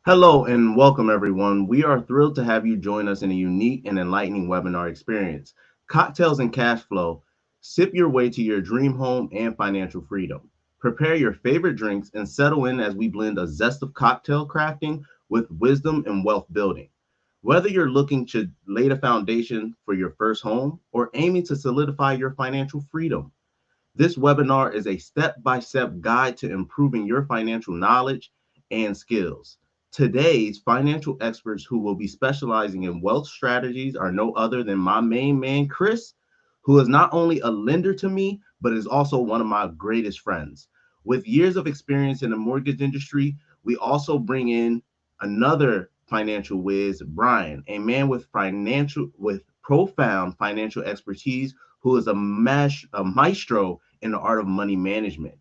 Hello and welcome, everyone. We are thrilled to have you join us in a unique and enlightening webinar experience. Cocktails and Cash Flow. Sip your way to your dream home and financial freedom. Prepare your favorite drinks and settle in as we blend a zest of cocktail crafting with wisdom and wealth building. Whether you're looking to lay the foundation for your first home or aiming to solidify your financial freedom, this webinar is a step-by-step guide to improving your financial knowledge and skills. Today's financial experts who will be specializing in wealth strategies are no other than my main man, Chris, who is not only a lender to me, but is also one of my greatest friends. With years of experience in the mortgage industry, we also bring in another financial whiz, Brian, a man with profound financial expertise who is a maestro in the art of money management.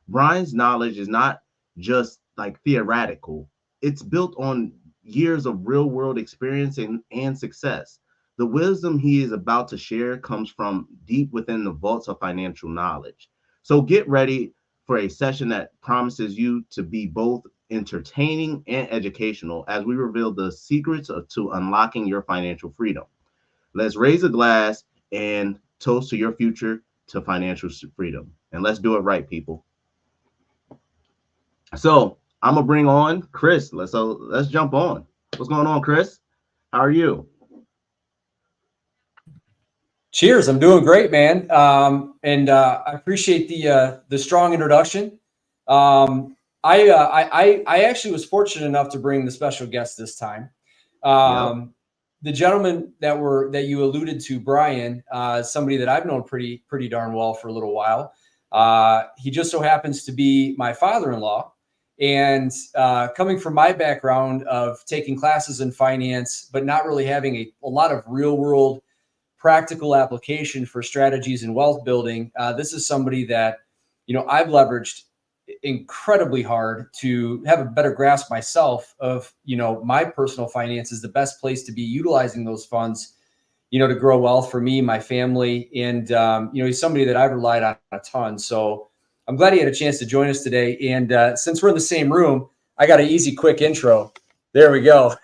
Brian's knowledge is not just like theoretical. It's built on years of real world experience and success. The wisdom he is about to share comes from deep within the vaults of financial knowledge. So get ready for a session that promises you to be both entertaining and educational as we reveal the secrets to unlocking your financial freedom. Let's raise a glass and toast to your future to financial freedom. And let's do it right, people. So I'm gonna bring on Chris. Let's jump on. What's going on, Chris? How are you? Cheers! I'm doing great, man. I appreciate the strong introduction. I actually was fortunate enough to bring the special guest this time. The gentleman that you alluded to, Brian, somebody that I've known pretty darn well for a little while. He just so happens to be my father-in-law. And coming from my background of taking classes in finance, but not really having a lot of real world practical application for strategies in wealth building, this is somebody that, I've leveraged incredibly hard to have a better grasp myself of, my personal finances, the best place to be utilizing those funds, to grow wealth for me, my family. And, he's somebody that I've relied on a ton. So I'm glad he had a chance to join us today. And since we're in the same room, I got an easy, quick intro. There we go.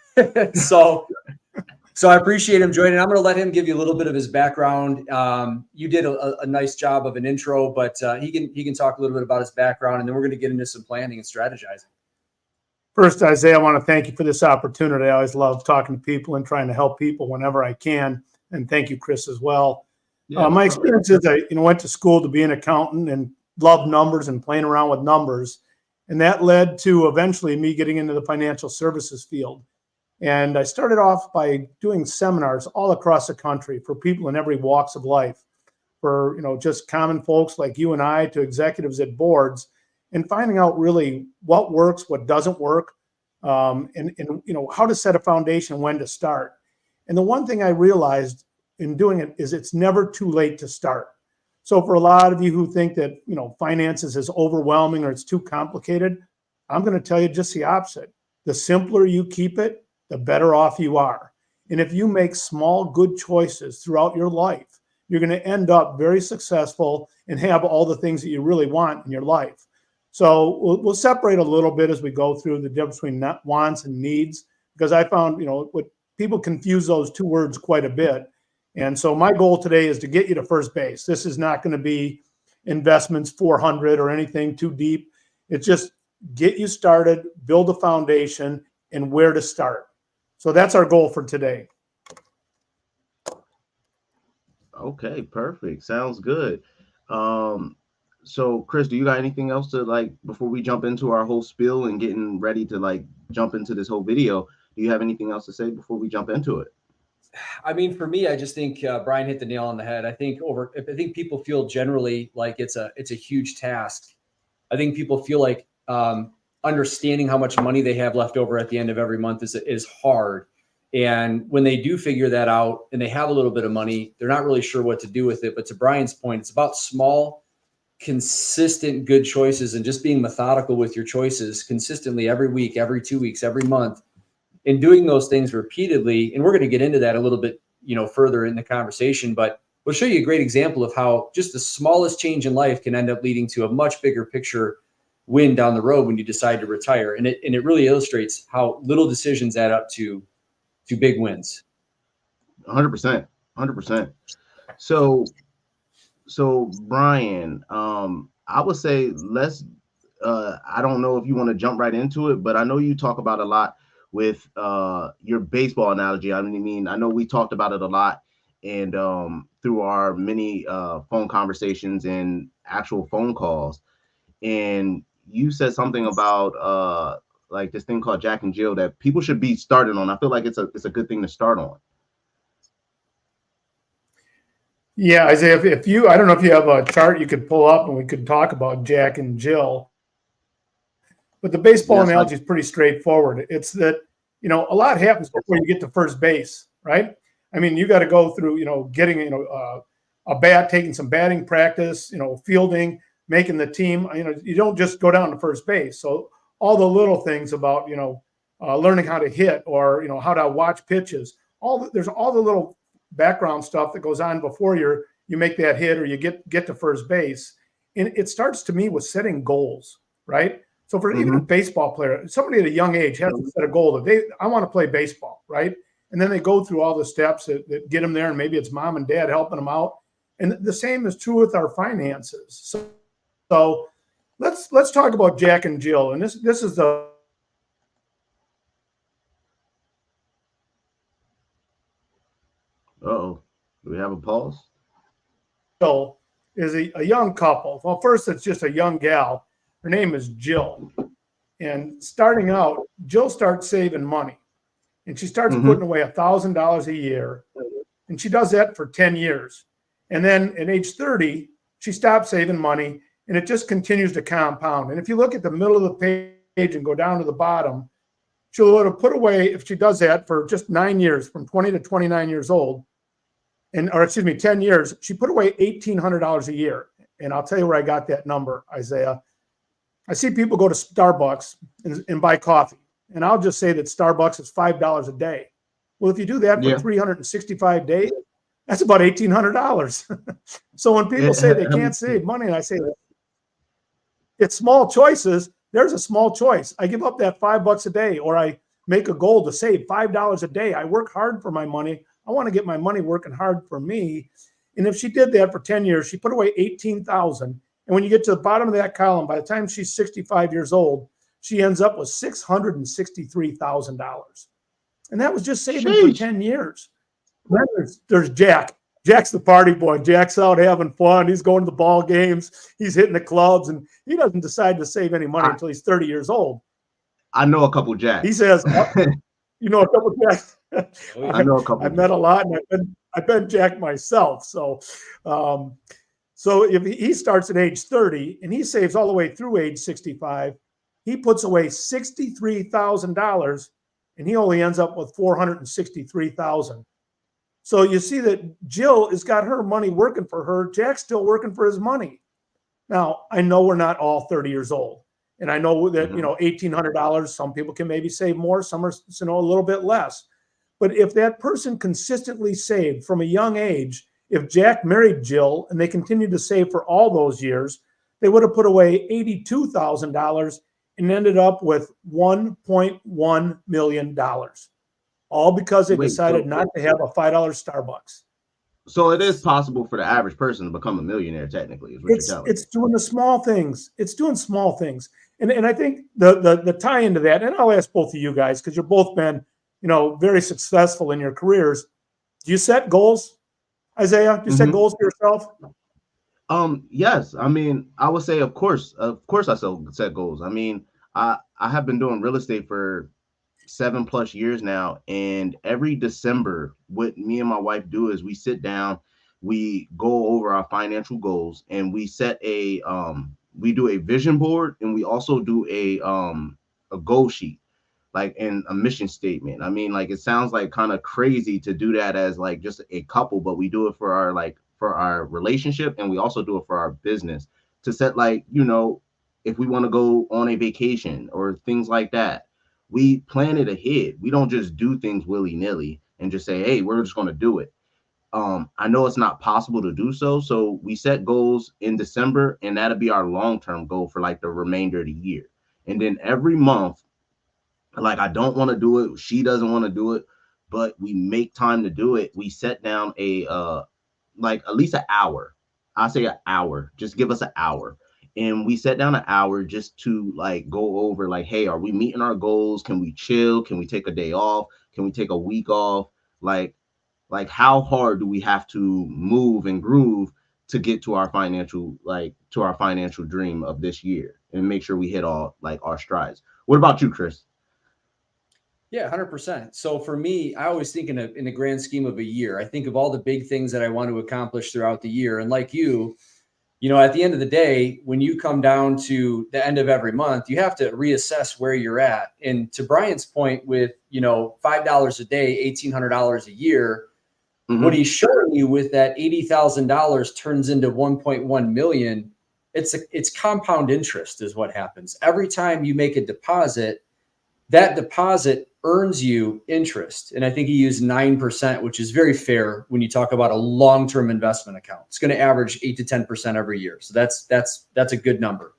So I appreciate him joining. I'm going to let him give you a little bit of his background. You did a nice job of an intro, but he can talk a little bit about his background, and then we're going to get into some planning and strategizing. First, Isaiah, I want to thank you for this opportunity. I always love talking to people and trying to help people whenever I can. And thank you, Chris, as well. Yeah, my experience is I went to school to be an accountant and loved numbers and playing around with numbers. And that led to eventually me getting into the financial services field. And I started off by doing seminars all across the country for people in every walks of life, for just common folks like you and I to executives at boards, and finding out really what works, what doesn't work, and how to set a foundation, when to start. And the one thing I realized in doing it is it's never too late to start. So for a lot of you who think that finances is overwhelming or it's too complicated, I'm going to tell you just the opposite. The simpler you keep it, the better off you are. And if you make small, good choices throughout your life, you're going to end up very successful and have all the things that you really want in your life. So we'll separate a little bit as we go through the difference between wants and needs, because I found, what people confuse those two words quite a bit. And so my goal today is to get you to first base. This is not going to be investments 400 or anything too deep. It's just get you started, build a foundation, and where to start. So that's our goal for today. Okay, perfect. Sounds good. So Chris, do you got anything else to like before we jump into our whole spiel and getting ready to like jump into this whole video? Do you have anything else to say before we jump into it? I mean, for me, I just think Brian hit the nail on the head. I think people feel generally like it's a huge task. I think people feel like understanding how much money they have left over at the end of every month is hard. And when they do figure that out and they have a little bit of money, they're not really sure what to do with it. But to Brian's point, it's about small, consistent, good choices and just being methodical with your choices consistently every week, every 2 weeks, every month, and doing those things repeatedly. And we're going to get into that a little bit, further in the conversation, but we'll show you a great example of how just the smallest change in life can end up leading to a much bigger picture win down the road when you decide to retire. And it really illustrates how little decisions add up to big wins. 100%. So Brian, I would say let's, I don't know if you want to jump right into it, but I know you talk about a lot with your baseball analogy. I mean, I know we talked about it a lot and through our many phone conversations and actual phone calls. And you said something about like this thing called Jack and Jill that people should be starting on. I feel like it's a good thing to start on. Yeah, Isaiah, if you, I don't know if you have a chart you could pull up and we could talk about Jack and Jill, but the baseball analogy is pretty straightforward. It's that, a lot happens before you get to first base, right? I mean, you got to go through, getting, a bat, taking some batting practice, fielding, making the team. You don't just go down to first base. So all the little things about, learning how to hit or, how to watch pitches, there's all the little background stuff that goes on before you make that hit or you get to first base. And it starts to me with setting goals, right? So for even a baseball player, somebody at a young age has to set a goal that I want to play baseball, right? And then they go through all the steps that get them there, and maybe it's mom and dad helping them out. And the same is true with our finances. So let's talk about Jack and Jill. And this is the Uh-oh. Do we have a pause? Is a young couple. Well, first, it's just a young gal. Her name is Jill. And starting out, Jill starts saving money. And she starts putting away $1,000 a year. And she does that for 10 years. And then at age 30, she stops saving money, and it just continues to compound. And if you look at the middle of the page and go down to the bottom, she'll have put away, if she does that for just 9 years, from 20 to 29 years old, 10 years, she put away $1,800 a year. And I'll tell you where I got that number, Isaiah. I see people go to Starbucks and buy coffee. And I'll just say that Starbucks is $5 a day. Well, if you do that for 365 days, that's about $1,800. So when people say they can't save money, and I say it's small choices, there's a small choice. I give up that $5 a day, or I make a goal to save $5 a day. I work hard for my money. I want to get my money working hard for me. And if she did that for 10 years, she put away $18,000. And when you get to the bottom of that column, by the time she's 65 years old, she ends up with $663,000. And that was just saving for 10 years. Then there's Jack. Jack's the party boy. Jack's out having fun. He's going to the ball games. He's hitting the clubs, and he doesn't decide to save any money until he's 30 years old. I know a couple Jacks. He says, you know a couple Jacks? I know a couple. I've met a lot, and I've been Jack myself. So if he starts at age 30 and he saves all the way through age 65, he puts away $63,000, and he only ends up with $463,000. So you see that Jill has got her money working for her. Jack's still working for his money. Now, I know we're not all 30 years old. And I know that, $1,800, some people can maybe save more, some are, a little bit less. But if that person consistently saved from a young age, if Jack married Jill and they continued to save for all those years, they would have put away $82,000 and ended up with $1.1 million. All because they decided not to have a $5 Starbucks. So it is possible for the average person to become a millionaire, technically, is what you're telling me. It's doing the small things. It's doing small things. And I think the tie into that, and I'll ask both of you guys, because you've both been, very successful in your careers. Do you set goals, Isaiah? Do you set goals for yourself? Yes. I mean, I would say, of course, I set goals. I mean, I have been doing real estate for 7+ years now, and every December, what me and my wife do is we sit down, we go over our financial goals, and we do a vision board, and we also do a goal sheet, like in a mission statement. I mean, like, it sounds like kind of crazy to do that as like just a couple, but we do it for our relationship, and we also do it for our business to set, like, if we want to go on a vacation or things like that, we plan it ahead. We don't just do things willy-nilly and just say, hey, we're just going to do it. I know it's not possible to do so. So we set goals in December, and that'll be our long-term goal for like the remainder of the year. And then every month, like, I don't want to do it, she doesn't want to do it, but we make time to do it. We set down like at least an hour. I say an hour. Just give us an hour. And we set down an hour just to like go over, like, hey, are we meeting our goals? Can we chill? Can we take a day off? Can we take a week off? Like how hard do we have to move and groove to get to our financial dream of this year and make sure we hit all like our strides? What about you, Chris? Yeah, 100%. So for me, I always think in the grand scheme of a year. I think of all the big things that I want to accomplish throughout the year. And like you, at the end of the day, when you come down to the end of every month, you have to reassess where you're at. And to Brian's point with, $5 a day, $1,800 a year, what he's showing you with that $80,000 turns into 1.1 million. It's compound interest is what happens. Every time you make a deposit, that deposit earns you interest. And I think he used 9%, which is very fair when you talk about a long-term investment account. It's going to average 8 to 10% every year. So that's a good number.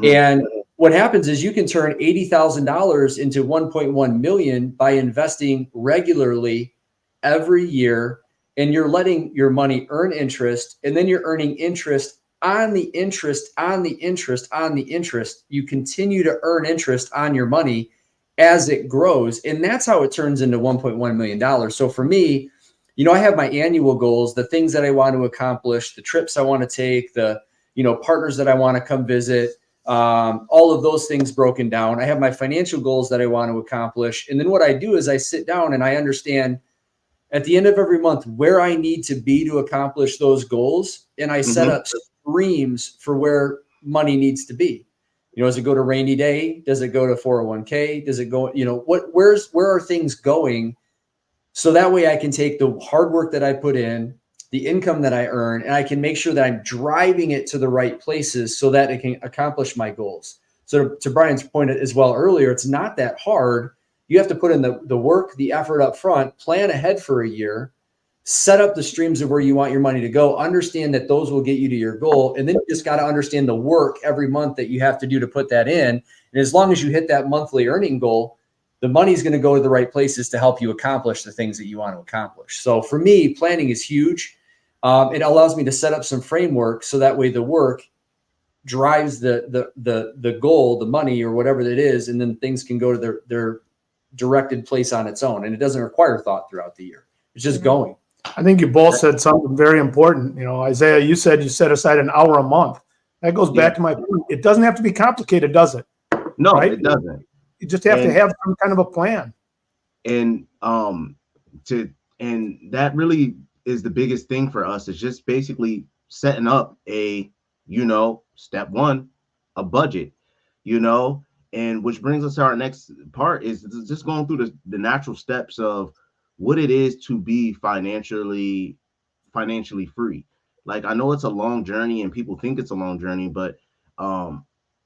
And what happens is you can turn $80,000 into 1.1 million by investing regularly every year, and you're letting your money earn interest, and then you're earning interest on the interest, on the interest, on the interest. You continue to earn interest on your money as it grows. And that's how it turns into $1.1 million. So for me, I have my annual goals, the things that I want to accomplish, the trips I want to take, the, partners that I want to come visit, all of those things broken down. I have my financial goals that I want to accomplish. And then what I do is I sit down and I understand at the end of every month where I need to be to accomplish those goals. And I set up streams for where money needs to be. Does it go to rainy day? Does it go to 401k? Does it go, where are things going? So that way I can take the hard work that I put in, the income that I earn, and I can make sure that I'm driving it to the right places so that it can accomplish my goals. So to Brian's point as well earlier, it's not that hard. You have to put in the work, the effort up front, plan ahead for a year, set up the streams of where you want your money to go, understand that those will get you to your goal. And then you just got to understand the work every month that you have to do to put that in. And as long as you hit that monthly earning goal, the money's going to go to the right places to help you accomplish the things that you want to accomplish. So for me, planning is huge. It allows me to set up some framework so that way the work drives the goal, the money or whatever that is, and then things can go to their directed place on its own. And it doesn't require thought throughout the year. It's just going. I think you both said something very important. Isaiah, you said you set aside an hour a month. That goes back to my point. It doesn't have to be complicated, does it? No, right? It doesn't. You just have to have some kind of a plan. And that really is the biggest thing for us, is just basically setting up step one, a budget, and which brings us to our next part, is just going through the natural steps of what it is to be financially free. Like, I know it's a long journey and people think it's a long journey, but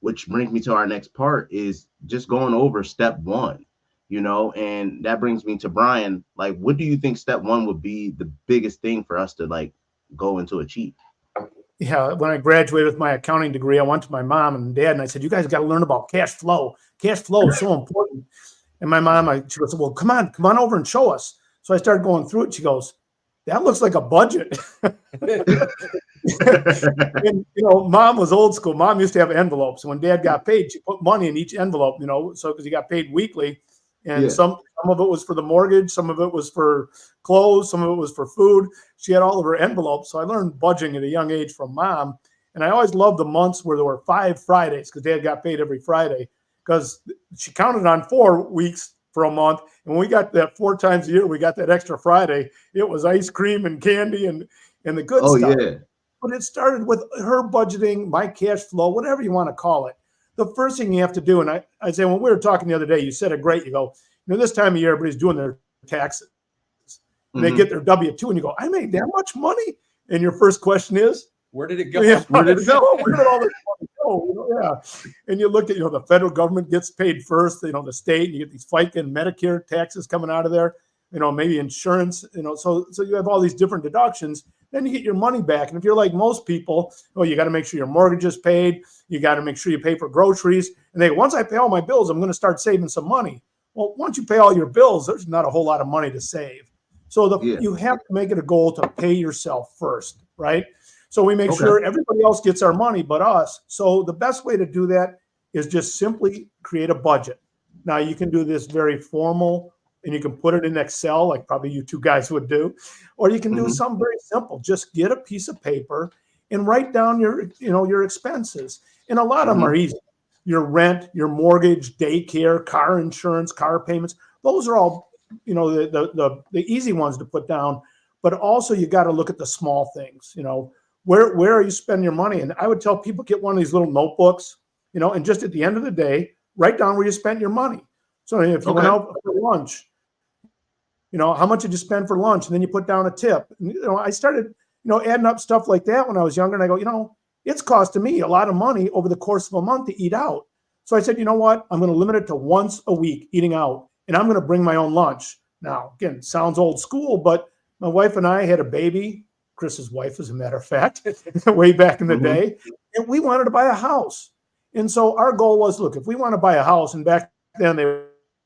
which brings me to our next part, is just going over step one, and that brings me to Brian. Like, what do you think step one would be the biggest thing for us to like go and to achieve? Yeah, when I graduated with my accounting degree, I went to my mom and dad and I said, you guys got to learn about cash flow. Cash flow is so important. And my mom, she goes, well, come on over and show us. So I started going through it. She goes, that looks like a budget. And, mom was old school. Mom used to have envelopes. When dad got paid, she put money in each envelope, so because he got paid weekly. And some of it was for the mortgage, some of it was for clothes, some of it was for food. She had all of her envelopes. So I learned budgeting at a young age from mom. And I always loved the months where there were 5 Fridays because dad got paid every Friday, because she counted on 4 weeks for a month. And when we got that 4 times a year, we got that extra Friday. It was ice cream and candy and the good stuff. Yeah. But it started with her budgeting, my cash flow, whatever you want to call it. The first thing you have to do, and I say, when we were talking the other day, you said it great. You go, this time of year, everybody's doing their taxes. And they get their W-2 and you go, I made that much money. And your first question is, where did it go? Yeah, where did it go? Where did all this money go? Yeah. And you look at, the federal government gets paid first, the state, you get these FICA and Medicare taxes coming out of there, maybe insurance, so you have all these different deductions. Then you get your money back. And if you're like most people, you got to make sure your mortgage is paid. You got to make sure you pay for groceries. And once I pay all my bills, I'm going to start saving some money. Well, once you pay all your bills, there's not a whole lot of money to save. So you have to make it a goal to pay yourself first, right? So we make sure everybody else gets our money but us. So the best way to do that is just simply create a budget. Now you can do this very formal, and you can put it in Excel, like probably you two guys would do, or you can do something very simple. Just get a piece of paper and write down your expenses. And a lot of them are easy. Your rent, your mortgage, daycare, car insurance, car payments. Those are all, the easy ones to put down. But also you got to look at the small things. Where are you spending your money? And I would tell people, get one of these little notebooks, and just at the end of the day, write down where you spent your money. So if you went out for lunch, how much did you spend for lunch? And then you put down a tip. And, I started, adding up stuff like that when I was younger. And I go, it's costing me a lot of money over the course of a month to eat out. So I said, you know what? I'm going to limit it to once a week eating out. And I'm going to bring my own lunch. Now, again, sounds old school, but my wife and I had a baby. Chris's wife, as a matter of fact, way back in the day. And we wanted to buy a house. And so our goal was, look, if we want to buy a house, and back then they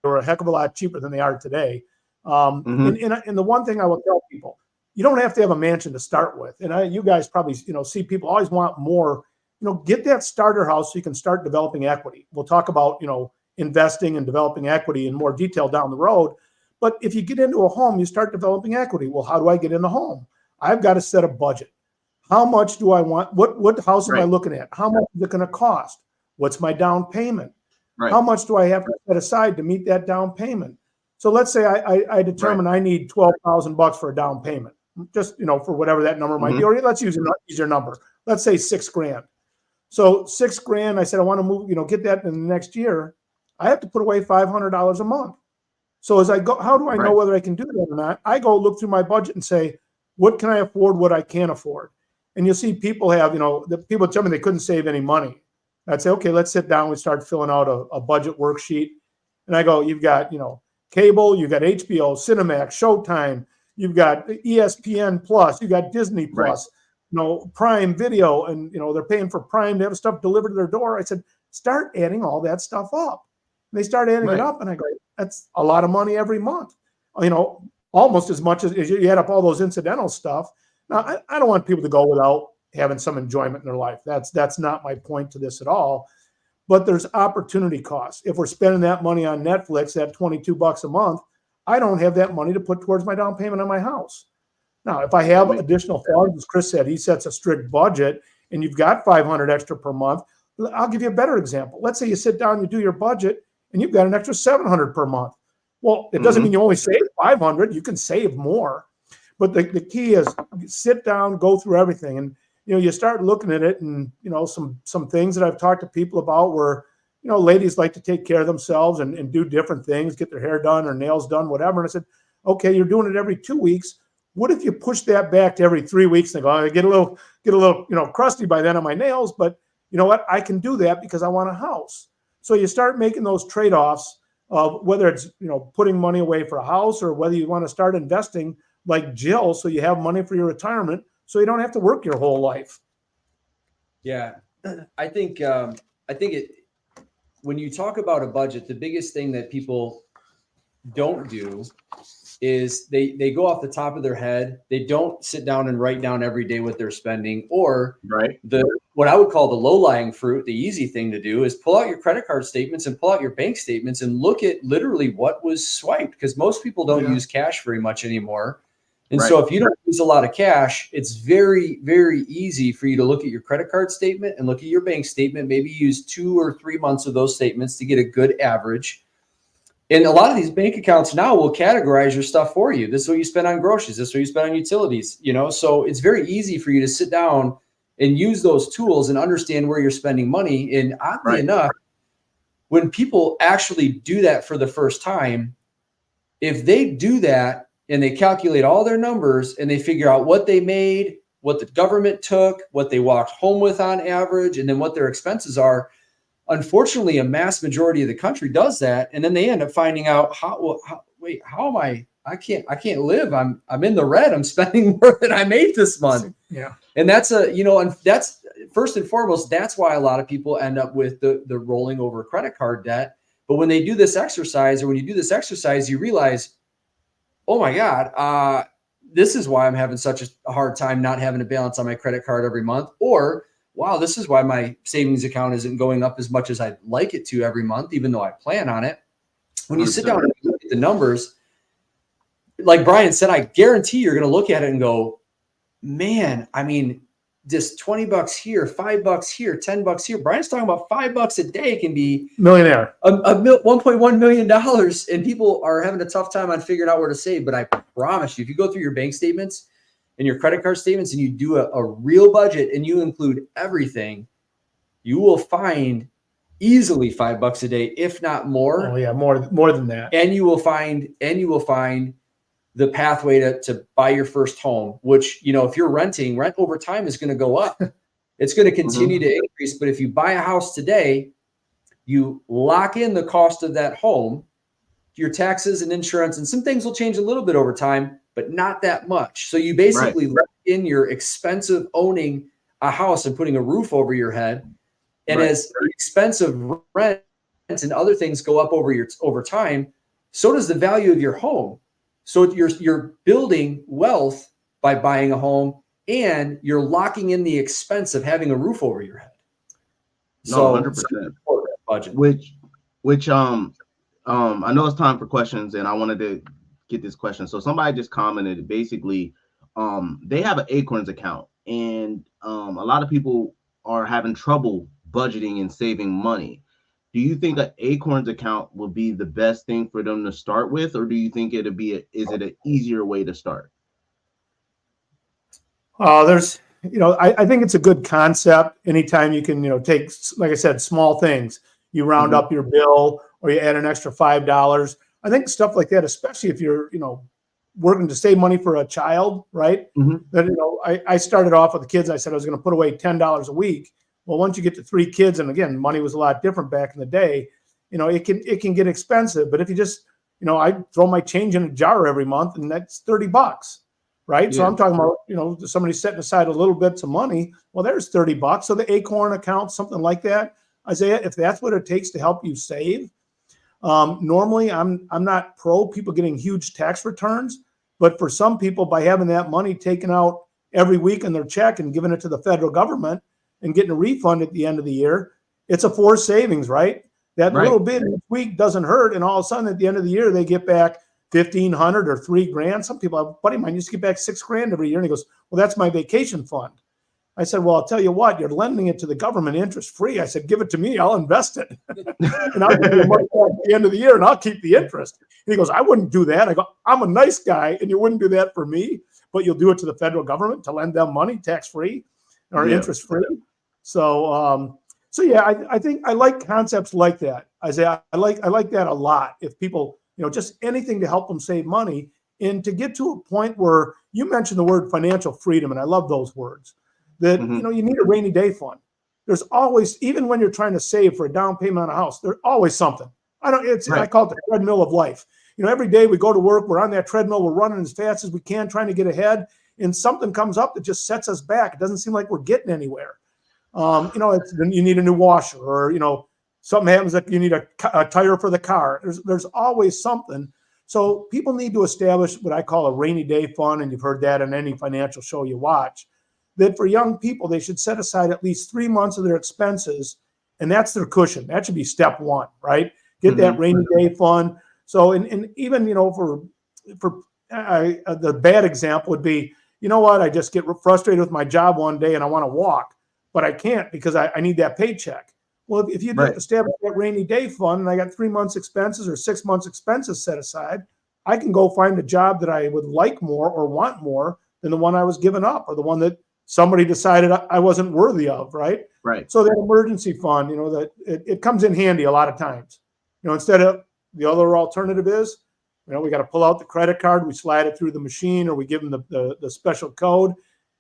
were a heck of a lot cheaper than they are today. And the one thing I will tell people, you don't have to have a mansion to start with. And you guys probably, see people always want more, get that starter house so you can start developing equity. We'll talk about, investing and developing equity in more detail down the road. But if you get into a home, you start developing equity. Well, how do I get in the home? I've got to set a budget. How much do I want? What house am I looking at? How much is it going to cost? What's my down payment? How much do I have to set aside to meet that down payment? So let's say I determine I need $12,000 for a down payment, just, for whatever that number might be, or let's use an easier number. Let's say $6,000. So $6,000, I said, I want to move, get that in the next year. I have to put away $500 a month. So as I go, how do I know whether I can do that or not? I go look through my budget and say, what can I afford? What I can't afford? And you'll see people have, the people tell me they couldn't save any money. I'd say, okay, let's sit down. We start filling out a budget worksheet. And I go, you've got, cable, you've got HBO, Cinemax, Showtime, you've got ESPN Plus, you've got Disney Plus, Prime Video, and, they're paying for Prime to have stuff delivered to their door. I said, start adding all that stuff up. And they start adding it up, and I go, that's a lot of money every month. Almost as much as you add up all those incidental stuff. Now, I don't want people to go without having some enjoyment in their life. That's not my point to this at all. But there's opportunity costs. If we're spending that money on Netflix, that $22 a month, I don't have that money to put towards my down payment on my house. Now, if I have additional funds, as Chris said, he sets a strict budget, and you've got $500 extra per month. I'll give you a better example. Let's say you sit down, you do your budget, and you've got an extra $700 per month. Well, it doesn't mean you only save $500. You can save more. But the key is sit down, go through everything. And, you start looking at it, and, some things that I've talked to people about where, ladies like to take care of themselves and do different things, get their hair done or nails done, whatever. And I said, okay, you're doing it every 2 weeks. What if you push that back to every 3 weeks? And go, I get a little, crusty by then on my nails, but you know what? I can do that because I want a house. So you start making those trade-offs of whether it's, putting money away for a house, or whether you want to start investing like Jill, so you have money for your retirement, so you don't have to work your whole life. Yeah, I think when you talk about a budget, the biggest thing that people don't do is they go off the top of their head. They don't sit down and write down every day what they're spending, or what I would call the low-lying fruit. The easy thing to do is pull out your credit card statements and pull out your bank statements and look at literally what was swiped, because most people don't use cash very much anymore. And so if you don't use a lot of cash, it's very, very easy for you to look at your credit card statement and look at your bank statement, maybe use 2 or 3 months of those statements to get a good average. And a lot of these bank accounts now will categorize your stuff for you. This is what you spend on groceries. This is what you spend on utilities, so it's very easy for you to sit down and use those tools and understand where you're spending money. And oddly enough, when people actually do that for the first time, if they do that and they calculate all their numbers and they figure out what they made, what the government took, what they walked home with on average, and then what their expenses are, unfortunately, a mass majority of the country does that. And then they end up finding out, how am I can't live. I'm in the red. I'm spending more than I made this month. Yeah. And that's and that's first and foremost, that's why a lot of people end up with the rolling over credit card debt. But when they do this exercise, or when you do this exercise, you realize, oh my God, this is why I'm having such a hard time not having a balance on my credit card every month. Or, wow, this is why my savings account isn't going up as much as I'd like it to every month, even though I plan on it. When you sit down and look at the numbers, like Brian said, I guarantee you're going to look at it and go, man, I mean, just $20 here, $5 here, $10 here. Brian's talking about $5 a day can be millionaire, $1.1 million. And people are having a tough time on figuring out where to save. But I promise you, if you go through your bank statements and your credit card statements and you do a real budget and you include everything, you will find easily $5 a day, if not more. Oh yeah, more than that. And you will find the pathway to buy your first home, which, if you're renting, rent over time is going to go up. It's going to continue to increase. But if you buy a house today, you lock in the cost of that home, your taxes and insurance, and some things will change a little bit over time, but not that much. So you basically lock in your expensive owning a house and putting a roof over your head. And as expensive rent and other things go up over time, so does the value of your home. So you're building wealth by buying a home, and you're locking in the expense of having a roof over your head. No, 100%. Budget. Which I know it's time for questions, and I wanted to get this question. So somebody just commented, basically, they have an Acorns account, and a lot of people are having trouble budgeting and saving money. Do you think an Acorns account will be the best thing for them to start with, or do you think is it an easier way to start? I think it's a good concept. Anytime you can, take, like I said, small things, you round up your bill or you add an extra $5. I think stuff like that, especially if you're, working to save money for a child, right? That, I started off with the kids. I said I was going to put away $10 a week. Well, once you get to 3 kids, and again, money was a lot different back in the day, it can get expensive. But if you just, I throw my change in a jar every month, and that's $30, right? Yeah. So I'm talking about, somebody setting aside a little bit of money. Well, there's $30. So the Acorn account, something like that, Isaiah, if that's what it takes to help you save. Normally, I'm not pro people getting huge tax returns, but for some people, by having that money taken out every week in their check and giving it to the federal government and getting a refund at the end of the year, it's a forced savings, right? That little bit each week doesn't hurt, and all of a sudden at the end of the year they get back $1,500 or $3,000. Some people, a buddy of mine used to get back $6,000 every year, and he goes, "Well, that's my vacation fund." I said, "Well, I'll tell you what, you're lending it to the government interest free." I said, "Give it to me, I'll invest it, and I'll give you money back at the end of the year, and I'll keep the interest." And he goes, "I wouldn't do that." I go, "I'm a nice guy, and you wouldn't do that for me, but you'll do it to the federal government to lend them money tax free or interest free." So, I think I like concepts like that, Isaiah. I like that a lot. If people, just anything to help them save money and to get to a point where you mentioned the word financial freedom, and I love those words. That you need a rainy day fund. There's always, even when you're trying to save for a down payment on a house, there's always something. I call it the treadmill of life. Every day we go to work, we're on that treadmill, we're running as fast as we can, trying to get ahead, and something comes up that just sets us back. It doesn't seem like we're getting anywhere. You need a new washer, or something happens that you need a tire for the car. There's always something. So people need to establish what I call a rainy day fund, and you've heard that in any financial show you watch, that for young people, they should set aside at least 3 months of their expenses, and that's their cushion. That should be step one, right? Get that rainy day fund. So, and even, the bad example would be, you know what, I just get frustrated with my job one day and I want to walk, but I can't because I need that paycheck. Well, if you establish that rainy day fund and I got 3 months expenses or 6 months expenses set aside, I can go find a job that I would like more or want more than the one I was giving up or the one that somebody decided I wasn't worthy of, right? Right. So that emergency fund, that it comes in handy a lot of times. Instead of the other alternative is, we got to pull out the credit card, we slide it through the machine, or we give them the special code.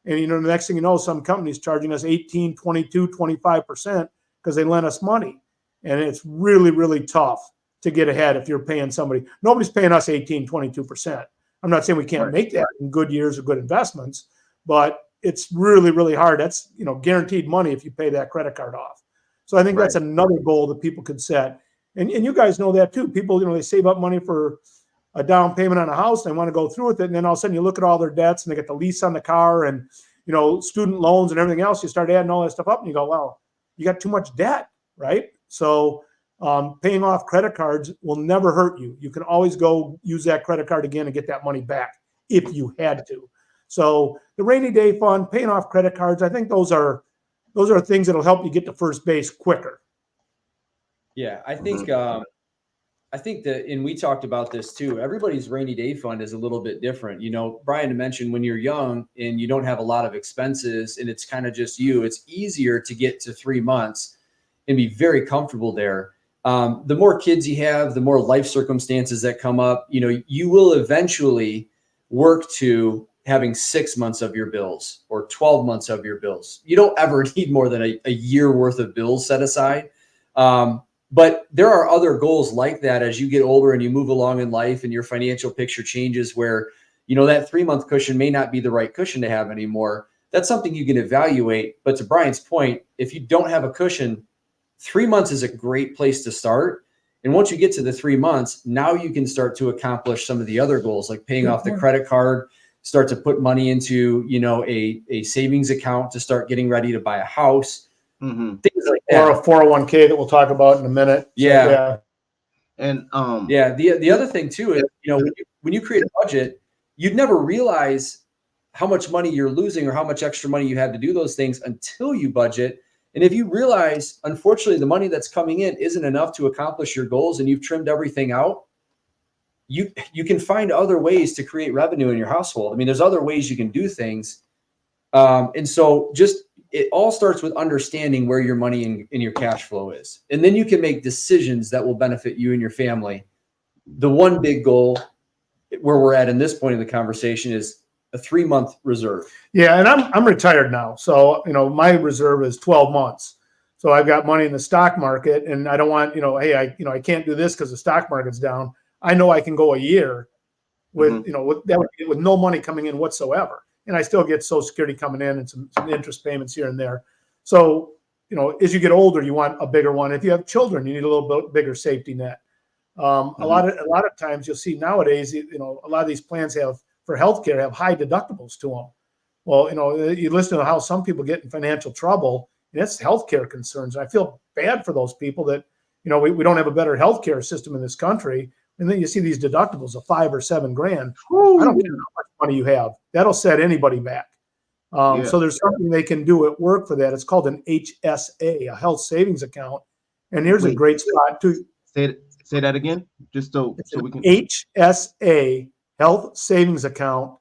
And, the next thing you know, some company's charging us 18, 22, 25% because they lent us money. And it's really, really tough to get ahead if you're paying somebody. Nobody's paying us 18, 22%. I'm not saying we can't make that in good years or good investments, but it's really, really hard. That's, guaranteed money if you pay that credit card off. So I think that's another goal that people could set. And you guys know that too. People, they save up money for a down payment on a house. They want to go through with it. And then all of a sudden you look at all their debts and they get the lease on the car and, student loans and everything else. You start adding all that stuff up and you go, well, you got too much debt, right? So paying off credit cards will never hurt you. You can always go use that credit card again and get that money back if you had to. So the rainy day fund, paying off credit cards, I think those are things that'll help you get to first base quicker. Yeah, I think that, and we talked about this too, everybody's rainy day fund is a little bit different. Brian mentioned when you're young and you don't have a lot of expenses and it's kind of just you, it's easier to get to 3 months and be very comfortable there. The more kids you have, the more life circumstances that come up, you will eventually work to having 6 months of your bills or 12 months of your bills. You don't ever need more than a year worth of bills set aside. But there are other goals like that as you get older and you move along in life and your financial picture changes where, that 3 month cushion may not be the right cushion to have anymore. That's something you can evaluate. But to Brian's point, if you don't have a cushion, 3 months is a great place to start. And once you get to the 3 months, now you can start to accomplish some of the other goals like paying off the credit card, start to put money into, a savings account to start getting ready to buy a house. Things like that. Or a 401k that we'll talk about in a minute. Yeah. And the other thing too is, when you create a budget, you'd never realize how much money you're losing or how much extra money you have to do those things until you budget. And if you realize, unfortunately, the money that's coming in isn't enough to accomplish your goals and you've trimmed everything out, you can find other ways to create revenue in your household. I mean, there's other ways you can do things. And so it all starts with understanding where your money in your cash flow is. And then you can make decisions that will benefit you and your family. The one big goal where we're at in this point of the conversation is a 3 month reserve. Yeah. And I'm retired now. So, my reserve is 12 months. So I've got money in the stock market and I don't want, hey, I can't do this because the stock market's down. I know I can go a year with, with no money coming in whatsoever. And I still get Social Security coming in and some interest payments here and there. So, as you get older, you want a bigger one. If you have children, you need a little bit bigger safety net. A lot of times you'll see nowadays, a lot of these plans for healthcare have high deductibles to them. Well, you listen to how some people get in financial trouble, and it's healthcare concerns. And I feel bad for those people that, we don't have a better healthcare system in this country. And then you see these deductibles of $5 or $7 grand. I don't care how much money you have. That'll set anybody back. So there's something they can do at work for that. It's called an HSA, a health savings account. And here's a great spot to say that again, just so we can. HSA, health savings account.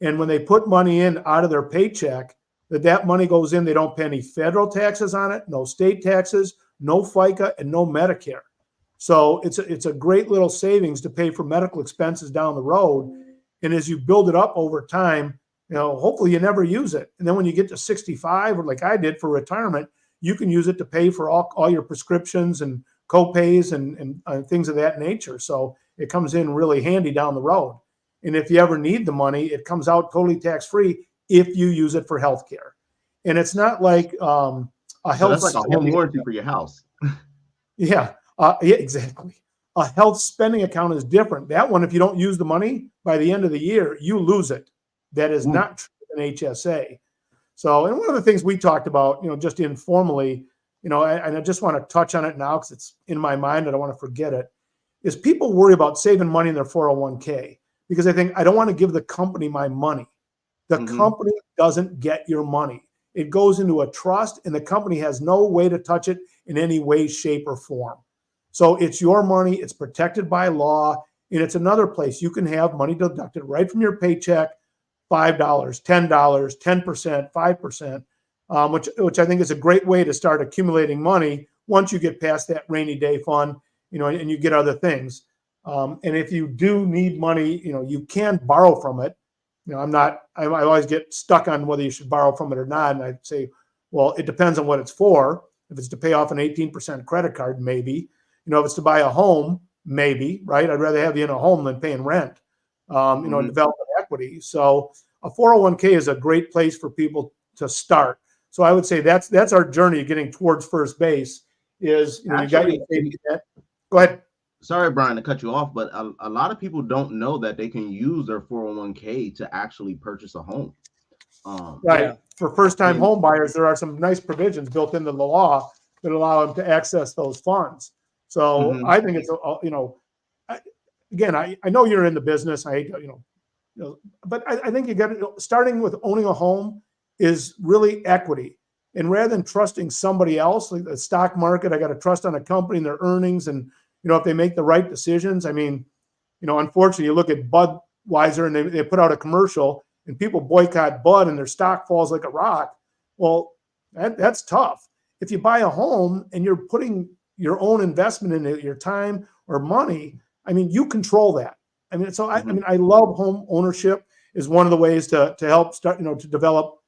And when they put money in out of their paycheck, that money goes in. They don't pay any federal taxes on it, no state taxes, no FICA, and no Medicare. So it's a great little savings to pay for medical expenses down the road. And as you build it up over time, hopefully you never use it. And then when you get to 65, or like I did for retirement, you can use it to pay for all your prescriptions and co-pays and things of that nature. So it comes in really handy down the road. And if you ever need the money, it comes out totally tax-free if you use it for healthcare. And it's not like a health. So that's like a home warranty for your house. Yeah. Yeah, exactly. A health spending account is different. That one, if you don't use the money by the end of the year, you lose it. That is not true in HSA. So, and one of the things we talked about, just informally, and I just want to touch on it now because it's in my mind. I don't want to forget it, is people worry about saving money in their 401k because they think, I don't want to give the company my money. The company doesn't get your money. It goes into a trust and the company has no way to touch it in any way, shape, or form. So it's your money. It's protected by law. And it's another place you can have money deducted right from your paycheck, $5, $10, 10%, 5%, which I think is a great way to start accumulating money once you get past that rainy day fund, and you get other things. And if you do need money, you can borrow from it. I always get stuck on whether you should borrow from it or not. And I'd say, well, it depends on what it's for. If it's to pay off an 18% credit card, maybe. If it's to buy a home, maybe, right? I'd rather have you in a home than paying rent, develop an equity. So a 401k is a great place for people to start. So I would say that's our journey getting towards first base is, you got your safety net. Go ahead. Sorry, Brian, to cut you off, but a lot of people don't know that they can use their 401k to actually purchase a home. Right. Yeah. For first-time home buyers, there are some nice provisions built into the law that allow them to access those funds. So I think it's, again, I know you're in the business. But I think you got to, starting with owning a home is really equity. And rather than trusting somebody else, like the stock market, I got to trust on a company and their earnings and, if they make the right decisions. I mean, unfortunately, you look at Budweiser and they put out a commercial and people boycott Bud and their stock falls like a rock. Well, that's tough. If you buy a home and you're putting your own investment in it, your time or money, I mean, you control that. I mean, so I love home ownership is one of the ways to help start, to develop,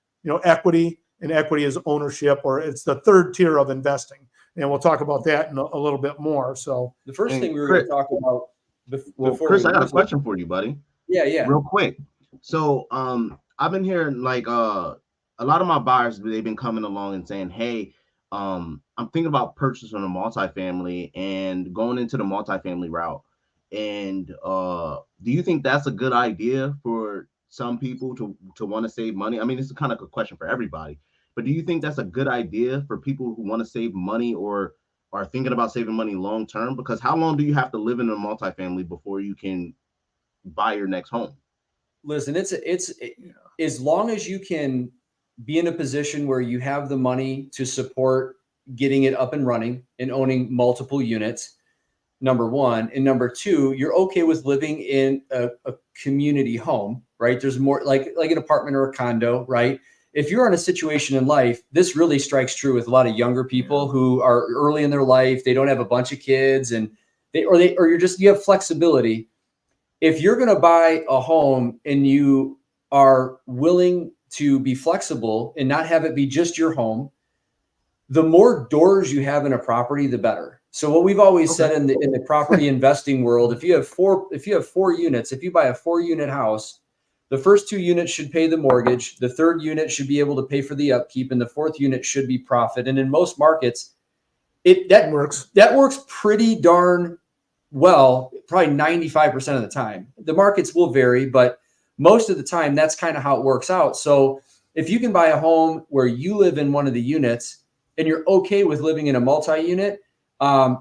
equity, and equity is ownership, or it's the third tier of investing. And we'll talk about that in a little bit more. So the first thing we were going to talk about before Chris, I got a question for you, buddy. Yeah. Real quick. So I've been hearing like a lot of my buyers, they've been coming along and saying, hey, I'm thinking about purchasing a multifamily and going into the multifamily route. And do you think that's a good idea for some people to want to save money? I mean, it's kind of a question for everybody, but do you think that's a good idea for people who want to save money or are thinking about saving money long term? Because how long do you have to live in a multifamily before you can buy your next home? Listen, it's as long as you can be in a position where you have the money to support getting it up and running and owning multiple units, number one. And number two, you're okay with living in a community home, right? There's more like an apartment or a condo, right? If you're in a situation in life, this really strikes true with a lot of younger people who are early in their life. They don't have a bunch of kids and you have flexibility. If you're going to buy a home and you are willing to be flexible and not have it be just your home, the more doors you have in a property, the better. So what we've always said in the property investing world, if you have four units, if you buy a 4-unit house, the first 2 units should pay the mortgage. The third unit should be able to pay for the upkeep, and the fourth unit should be profit. And in most markets, that works pretty darn well, probably 95% of the time. The markets will vary, but most of the time, that's kind of how it works out. So if you can buy a home where you live in one of the units and you're okay with living in a multi-unit,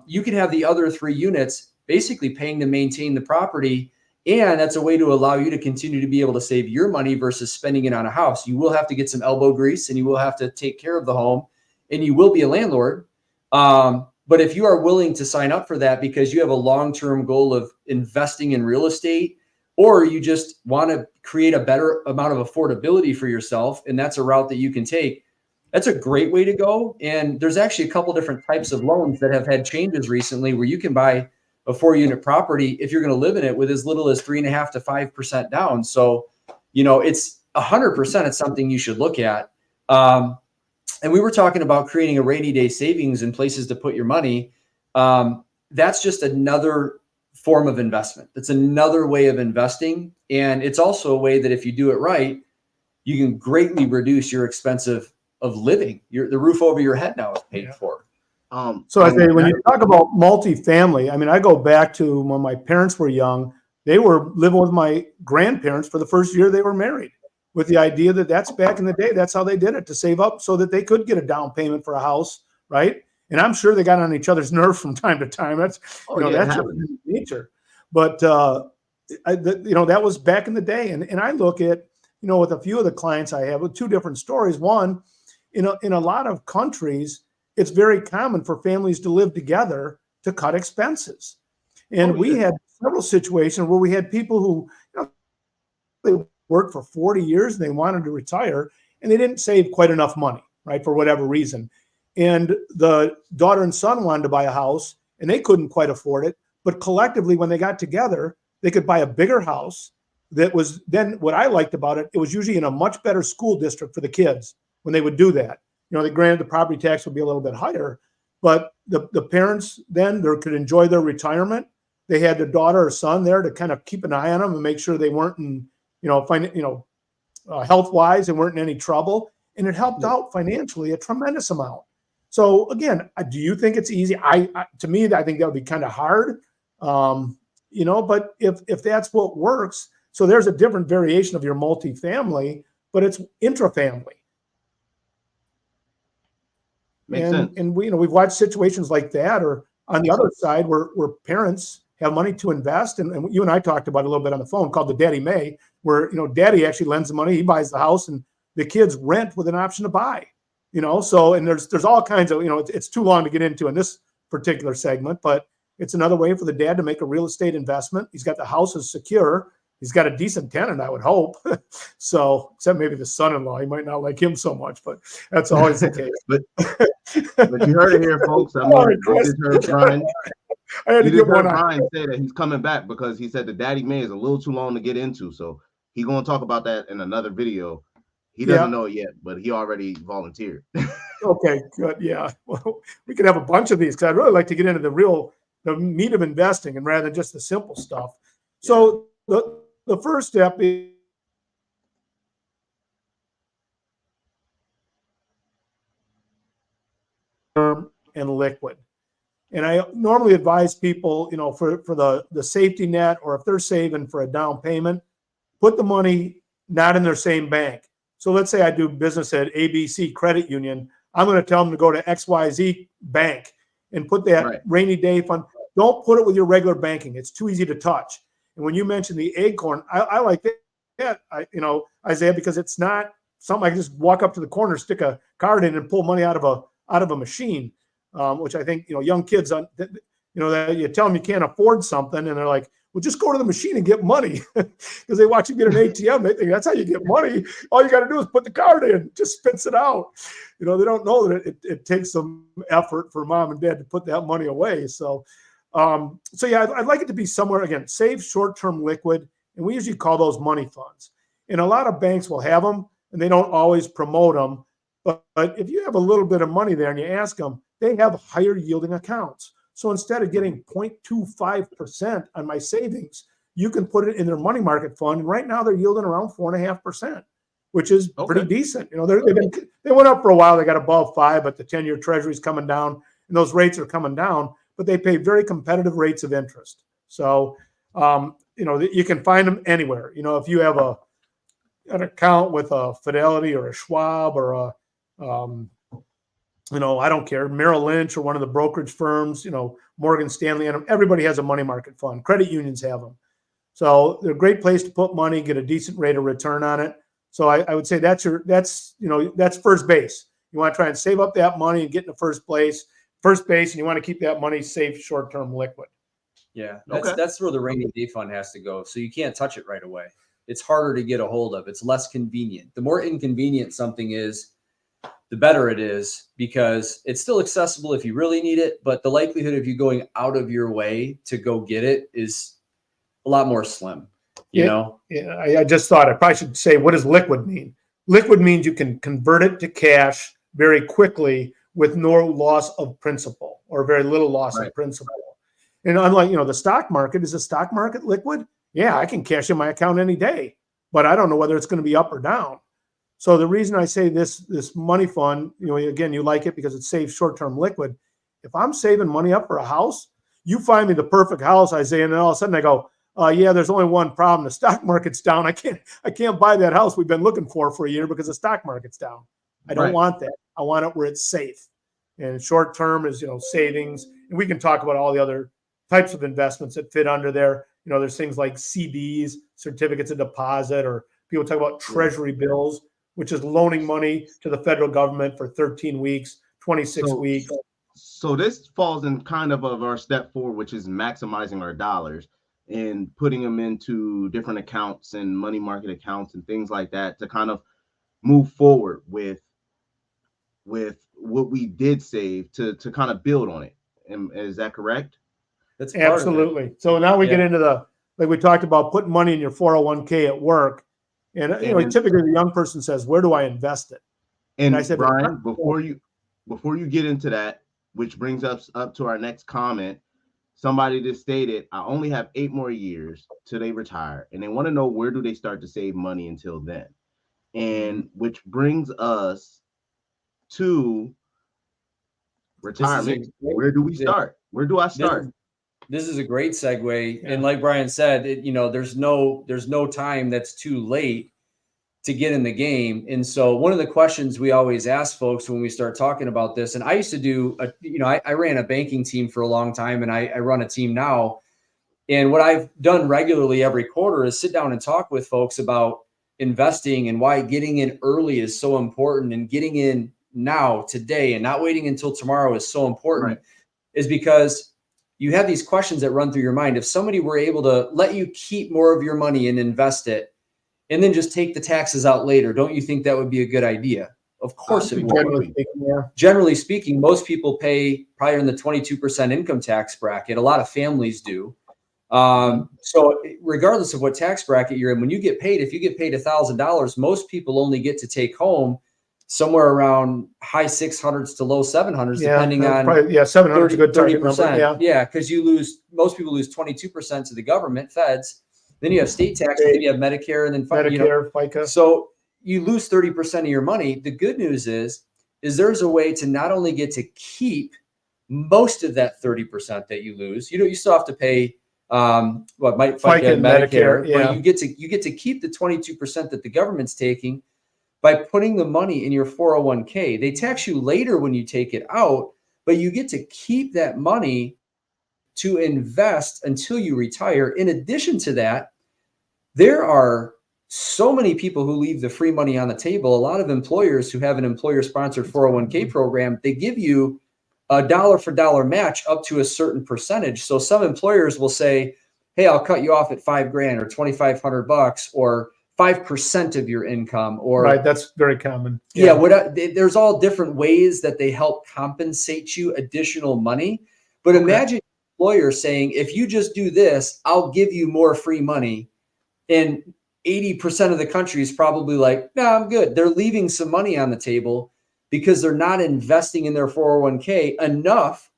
you can have the other 3 units basically paying to maintain the property. And that's a way to allow you to continue to be able to save your money versus spending it on a house. You will have to get some elbow grease and you will have to take care of the home and you will be a landlord. But if you are willing to sign up for that because you have a long-term goal of investing in real estate, or you just want to create a better amount of affordability for yourself, and that's a route that you can take, that's a great way to go. And there's actually a couple different types of loans that have had changes recently where you can buy a 4-unit property if you're going to live in it with as little as 3.5% to 5% down. So, it's 100%. It's something you should look at. And we were talking about creating a rainy day savings and places to put your money. That's just another form of investment. It's another way of investing. And it's also a way that if you do it right, you can greatly reduce your expense of living. The roof over your head now is paid for. So I say, when you talk about multifamily, I mean, I go back to when my parents were young. They were living with my grandparents for the first year they were married, with the idea that that's back in the day. That's how they did it, to save up so that they could get a down payment for a house, right? And I'm sure they got on each other's nerves from time to time. That's that's just nature. But that was back in the day. And I look at with a few of the clients I have with two different stories. One, in a lot of countries, it's very common for families to live together to cut expenses. And we had several situations where we had people who they worked for 40 years and they wanted to retire and they didn't save quite enough money, right, for whatever reason. And the daughter and son wanted to buy a house and they couldn't quite afford it. But collectively, when they got together, they could buy a bigger house. That was then what I liked about it. It was usually in a much better school district for the kids when they would do that. Granted, the property tax would be a little bit higher, but the parents then could enjoy their retirement. They had their daughter or son there to kind of keep an eye on them and make sure they weren't in, health-wise and weren't in any trouble. And it helped out financially a tremendous amount. So again, do you think it's easy? To me, I think that would be kind of hard. But if that's what works, so there's a different variation of your multifamily, but it's intrafamily. Makes sense. And we've watched situations like that, or on the other side where parents have money to invest. And you and I talked about it a little bit on the phone, called the Daddy May, where, daddy actually lends the money, he buys the house and the kids rent with an option to buy, so, and there's all kinds of, it's too long to get into in this particular segment, but it's another way for the dad to make a real estate investment. He's got the house is secure. He's got a decent tenant, I would hope. So, except maybe the son-in-law, he might not like him so much, but that's always the case. but you heard it here, folks. You just heard Brian. I had to get one Brian say that he's coming back because he said the Daddy May is a little too long to get into. So he's going to talk about that in another video. He doesn't know it yet, but he already volunteered. Okay, good. Yeah. Well, we could have a bunch of these because I'd really like to get into the meat of investing and rather than just the simple stuff. So the first step is term and liquid. And I normally advise people, for the safety net, or if they're saving for a down payment, put the money not in their same bank. So let's say I do business at ABC Credit Union. I'm going to tell them to go to XYZ Bank and put that rainy day fund. Don't put it with your regular banking. It's too easy to touch. And when you mentioned the Acorn, I like that, Isaiah, because it's not something I can just walk up to the corner, stick a card in and pull money out of a machine, which I think, young kids, that you tell them you can't afford something and they're like, well, just go to the machine and get money because they watch you get an ATM. They think that's how you get money. All you got to do is put the card in, just spits it out. They don't know that it takes some effort for mom and dad to put that money away. So yeah, I'd like it to be somewhere, again, safe, short-term liquid. And we usually call those money funds. And a lot of banks will have them and they don't always promote them. But if you have a little bit of money there and you ask them, they have higher yielding accounts. So instead of getting 0.25% on my savings, you can put it in their money market fund. And right now they're yielding around 4.5%, which is pretty decent. They went up for a while. They got above 5, but the 10-year treasury is coming down and those rates are coming down, but they pay very competitive rates of interest. So, you can find them anywhere. If you have an account with a Fidelity or a Schwab or I don't care, Merrill Lynch or one of the brokerage firms, Morgan Stanley, and everybody has a money market fund. Credit unions have them. So they're a great place to put money, get a decent rate of return on it. So I would say that's first base. You want to try and save up that money and get into first base, and you want to keep that money safe, short-term liquid. Yeah, that's where the rainy day fund has to go. So you can't touch it right away. It's harder to get a hold of. It's less convenient. The more inconvenient something is, the better it is, because it's still accessible if you really need it. But the likelihood of you going out of your way to go get it is a lot more slim, Yeah, I just thought I probably should say, what does liquid mean? Liquid means you can convert it to cash very quickly with no loss of principal or very little loss of principal. And unlike, the stock market, is the stock market liquid? Yeah, I can cash in my account any day, but I don't know whether it's going to be up or down. So the reason I say this money fund, again, you like it because it's safe, short-term liquid. if I'm saving money up for a house, you find me the perfect house, Isaiah, and then all of a sudden I go, yeah, there's only one problem. The stock market's down. I can't buy that house we've been looking for a year because the stock market's down. I don't want that. I want it where it's safe. And short term is, savings. And we can talk about all the other types of investments that fit under there. There's things like CDs, certificates of deposit, or people talk about treasury bills, which is loaning money to the federal government for 13 weeks, 26 weeks. So this falls in kind of our step 4, which is maximizing our dollars and putting them into different accounts and money market accounts and things like that to kind of move forward with what we did save to kind of build on it. Is that correct? That's absolutely. So now we get into like we talked about, putting money in your 401k at work. And typically the young person says, where do I invest it? And I said, Brian, before you get into that, which brings us up to our next comment, somebody just stated, I only have 8 more years till they retire, and they want to know, where do they start to save money until then? And which brings us to retirement. Where do we start? Where do I start? This is a great segue. And like Brian said, there's no time that's too late to get in the game. And so one of the questions we always ask folks when we start talking about this, and I used to do, I ran a banking team for a long time, and I run a team now. And what I've done regularly every quarter is sit down and talk with folks about investing and why getting in early is so important, and getting in now, today, and not waiting until tomorrow is so important, is because you have these questions that run through your mind. If somebody were able to let you keep more of your money and invest it, and then just take the taxes out later, don't you think that would be a good idea? Of course it would. Generally speaking, most people pay probably in the 22% income tax bracket. A lot of families do. So regardless of what tax bracket you're in, when you get paid, if you get paid $1,000, most people only get to take home somewhere around high 600s to low 700s, depending on 700 is a good target number. Yeah, because most people lose 22% to the government, feds. Then you have state taxes, then you have Medicare, and then FICA. So you lose 30% of your money. The good news is there's a way to not only get to keep most of that 30% that you lose. You still have to pay FICA and Medicare, but you get to keep the 22% that the government's taking by putting the money in your 401k. They tax you later when you take it out, but you get to keep that money to invest until you retire. In addition to that, there are so many people who leave the free money on the table. A lot of employers who have an employer-sponsored 401k program, they give you a dollar for dollar match up to a certain percentage. So some employers will say, hey, I'll cut you off at $5,000 or $2,500 or 5% of your income. Or that's very common. There's all different ways that they help compensate you additional money. But imagine an employer saying, if you just do this, I'll give you more free money. And 80% of the country is probably like, no, I'm good. They're leaving some money on the table because they're not investing in their 401k enough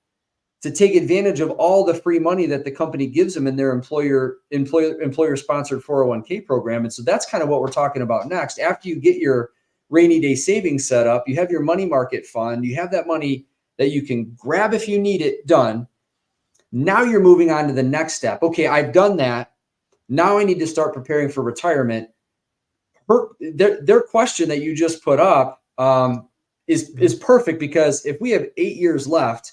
to take advantage of all the free money that the company gives them in their employer-sponsored 401k program. And so that's kind of what we're talking about next. After you get your rainy day savings set up, you have your money market fund, you have that money that you can grab if you need it done. Now you're moving on to the next step. Okay, I've done that. Now I need to start preparing for retirement. Their question that you just put up is perfect, because if we have 8 years left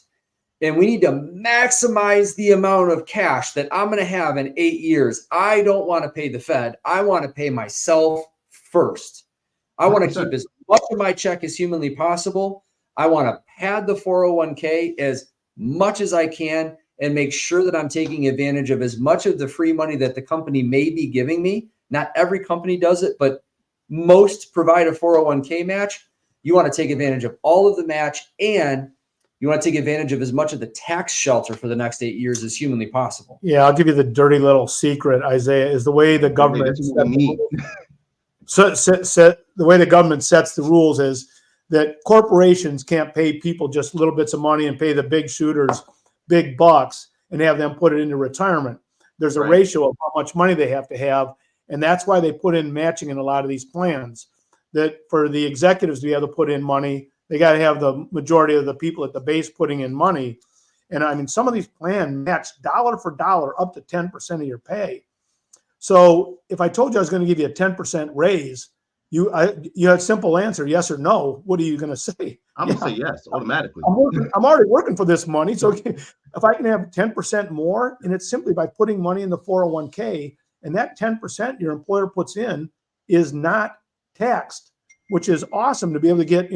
and we need to maximize the amount of cash that I'm going to have in 8 years, I don't want to pay the Fed. I want to pay myself first. I want to keep as much of my check as humanly possible. I want to pad the 401k as much as I can and make sure that I'm taking advantage of as much of the free money that the company may be giving me. Not every company does it, but most provide a 401k match. You want to take advantage of all of the match, and you want to take advantage of as much of the tax shelter for the next 8 years as humanly possible. Yeah, I'll give you the dirty little secret, Isaiah, is the way the government sets the rules is that corporations can't pay people just little bits of money and pay the big shooters big bucks and have them put it into retirement. There's a ratio of how much money they have to have, and that's why they put in matching in a lot of these plans. That for the executives to be able to put in money, They got to have the majority of the people at the base putting in money. And I mean, some of these plans match dollar for dollar up to 10% of your pay. So if I told you I was going to give you a 10% raise, you had a simple answer, yes or no. What are you going to say? I'm going to say yes, automatically. I'm already working for this money. So if I can have 10% more, and it's simply by putting money in the 401k, and that 10% your employer puts in is not taxed, which is awesome to be able to get,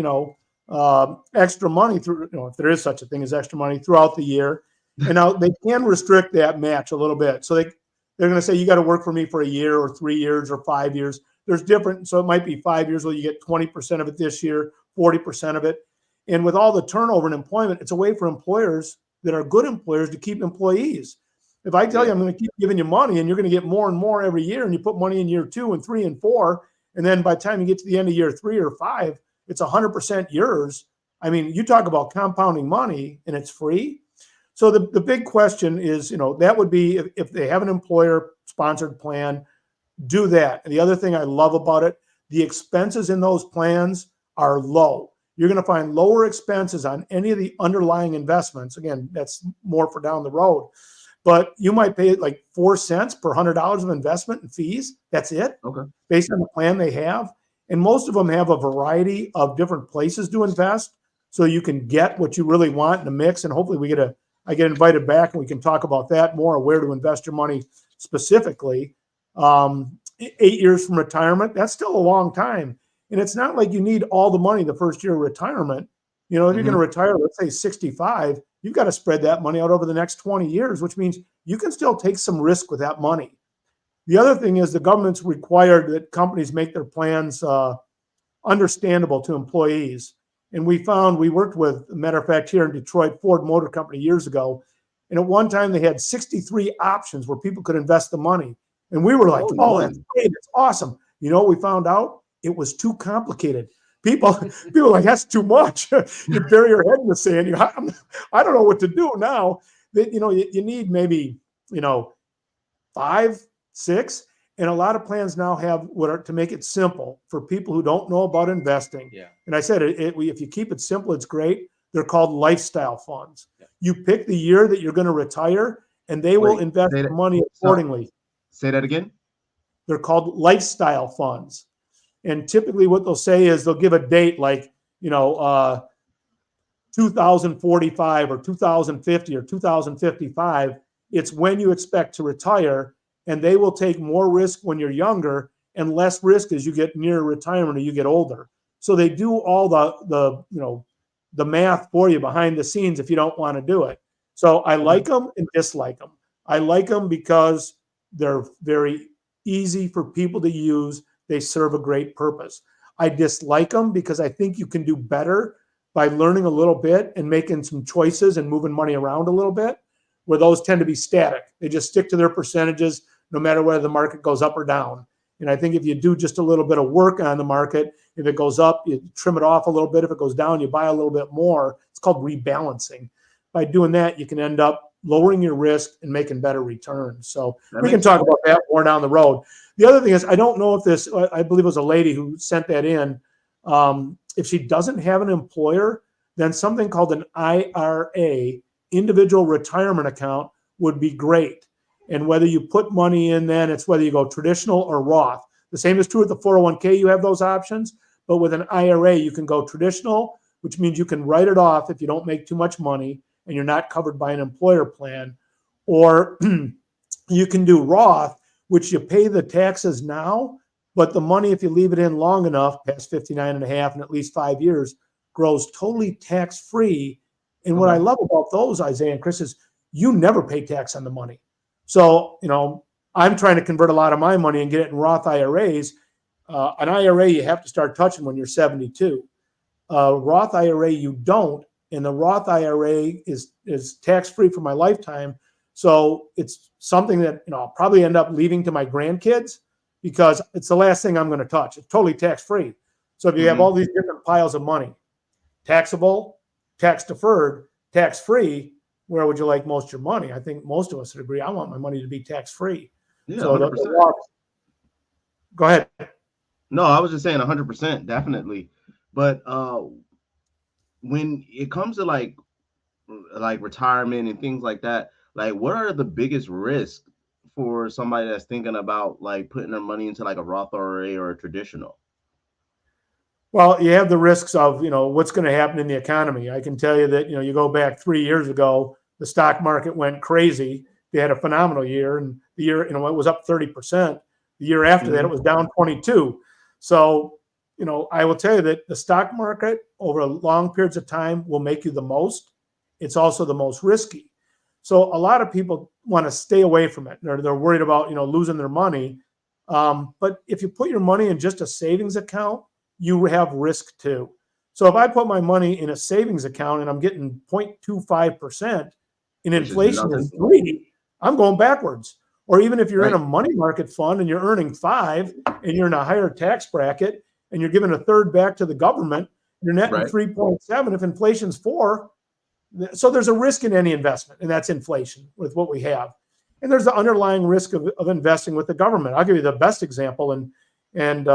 extra money through, if there is such a thing as extra money throughout the year. And now they can restrict that match a little bit. So they're going to say, you got to work for me for a year or 3 years or 5 years. There's different. So it might be 5 years where you get 20% of it this year, 40% of it. And with all the turnover in employment, it's a way for employers that are good employers to keep employees. If I tell you I'm going to keep giving you money and you're going to get more and more every year, and you put money in year 2 and 3 and 4, and then by the time you get to the end of year 3 or 5, it's 100% yours. I mean, you talk about compounding money and it's free. So the big question is, that would be if they have an employer sponsored plan, do that. And the other thing I love about it, the expenses in those plans are low. You're going to find lower expenses on any of the underlying investments. Again, that's more for down the road. But you might pay like 4 cents per $100 of investment and fees. That's it. Okay. Based on the plan they have. And most of them have a variety of different places to invest. So you can get what you really want in a mix. And hopefully I get invited back and we can talk about that more, where to invest your money specifically. 8 years from retirement, that's still a long time. And it's not like you need all the money the first year of retirement. If you're going to retire, let's say 65, you've got to spread that money out over the next 20 years, which means you can still take some risk with that money. The other thing is the government's required that companies make their plans understandable to employees. And we worked with, a matter of fact, here in Detroit, Ford Motor Company years ago. And at one time they had 63 options where people could invest the money. And we were like, that's great, it's awesome. You know what we found out? It was too complicated. People were like, that's too much. You bury your head in the sand. I don't know what to do now. That you need maybe 5, 6, and a lot of plans now have to make it simple for people who don't know about investing. Yeah. And I said, if you keep it simple, it's great. They're called lifestyle funds. Yeah. You pick the year that you're going to retire, and they will invest the money accordingly. Say that again. They're called lifestyle funds. And typically what they'll say is they'll give a date like, 2045 or 2050 or 2055. It's when you expect to retire, and they will take more risk when you're younger and less risk as you get near retirement or you get older. So they do all the math for you behind the scenes if you don't want to do it. So I like them and dislike them. I like them because they're very easy for people to use. They serve a great purpose. I dislike them because I think you can do better by learning a little bit and making some choices and moving money around a little bit, where those tend to be static. They just stick to their percentages no matter whether the market goes up or down. And I think if you do just a little bit of work on the market, if it goes up, you trim it off a little bit. If it goes down, you buy a little bit more. It's called rebalancing. By doing that, you can end up lowering your risk and making better returns. So we can talk about that more down the road. The other thing is, I don't know if this, I believe it was a lady who sent that in. If she doesn't have an employer, then something called an IRA, individual retirement account, would be great. And whether you put money in, then it's whether you go traditional or Roth. The same is true with the 401k. You have those options, but with an IRA, you can go traditional, which means you can write it off if you don't make too much money and you're not covered by an employer plan. Or you can do Roth, which you pay the taxes now, but the money, if you leave it in long enough, past 59 and a half and at least 5 years, grows totally tax-free. And what I love about those, Isaiah and Chris, is you never pay tax on the money. So, I'm trying to convert a lot of my money and get it in Roth IRAs. An IRA, you have to start touching when you're 72. Roth IRA, you don't. And the Roth IRA is tax-free for my lifetime. So it's something that I'll probably end up leaving to my grandkids because it's the last thing I'm going to touch. It's totally tax-free. So if you have all these different piles of money, taxable, tax-deferred, tax-free, where would you like most of your money? I think most of us would agree. I want my money to be tax-free. Yeah, so 100%. Go ahead. No, I was just saying 100%, definitely. But when it comes to like retirement and things like that, like what are the biggest risks for somebody that's thinking about like putting their money into like a Roth IRA or a traditional? Well, you have the risks of, what's going to happen in the economy. I can tell you that, you go back 3 years ago, the stock market went crazy. They had a phenomenal year, and the year, it was up 30%. The year after that, it was down 22. So, I will tell you that the stock market over long periods of time will make you the most. It's also the most risky. So a lot of people want to stay away from it. They're worried about, losing their money. But if you put your money in just a savings account, you have risk too. So if I put my money in a savings account and I'm getting 0.25% and Which is inflation nothing. is 3, I'm going backwards. Or even if you're Right. in a money market fund and you're earning 5 and you're in a higher tax bracket and you're giving a third back to the government, you're netting Right. 3.7 if inflation's 4. So there's a risk in any investment, and that's inflation with what we have. And there's the underlying risk of investing with the government. I'll give you the best example. And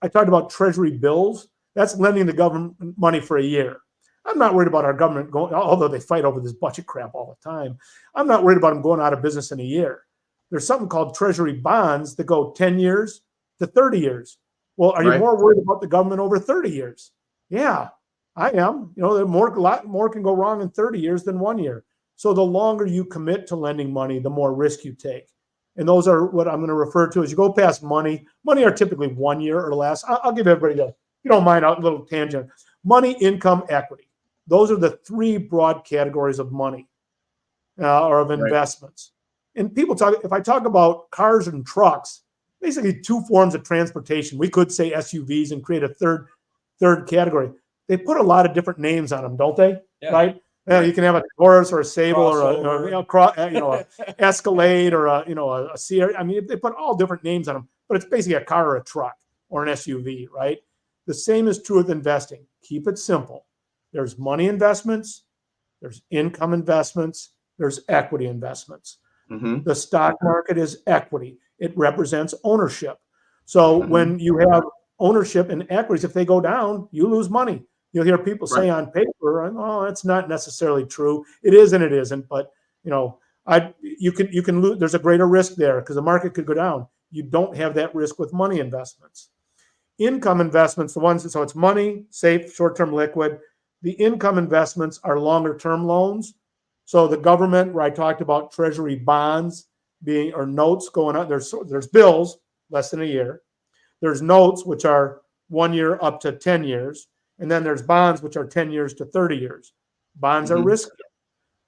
I talked about treasury bills. That's lending the government money for a year. I'm not worried about our government going, although they fight over this budget crap all the time. I'm not worried about them going out of business in a year. There's something called treasury bonds that go 10 years to 30 years. Well, are you Right. more worried about the government over 30 years? Yeah, I am. A lot more can go wrong in 30 years than 1 year. So the longer you commit to lending money, the more risk you take. And those are what I'm going to refer to as you go past money. Money are typically 1 year or less. I'll give everybody if you don't mind, a little tangent. Money, income, equity. Those are the 3 broad categories of money or of investments. And people talk, if I talk about cars and trucks, basically 2 forms of transportation. We could say SUVs and create a third category. They put a lot of different names on them, don't they? Yeah. Right? Right. You can have a Taurus or a Sable Crossover. a Escalade or a Sierra. I mean, they put all different names on them, but it's basically a car or a truck or an SUV, right? The same is true with investing. Keep it simple. There's money investments, there's income investments, there's equity investments. Mm-hmm. The stock market is equity. It represents ownership. So Mm-hmm. when you have ownership in equities, if they go down, you lose money. You'll hear people say Right. on paper, "Oh, it's not necessarily true." It is and it isn't. But you can lose. There's a greater risk there because the market could go down. You don't have that risk with money investments. Income investments, so it's money, safe, short-term liquid. The income investments are longer-term loans. So the government, where I talked about treasury bonds being or notes going on, there's bills less than a year. There's notes which are 1 year up to 10 years. And then there's bonds, which are 10 years to 30 years. Bonds are Mm-hmm. risky.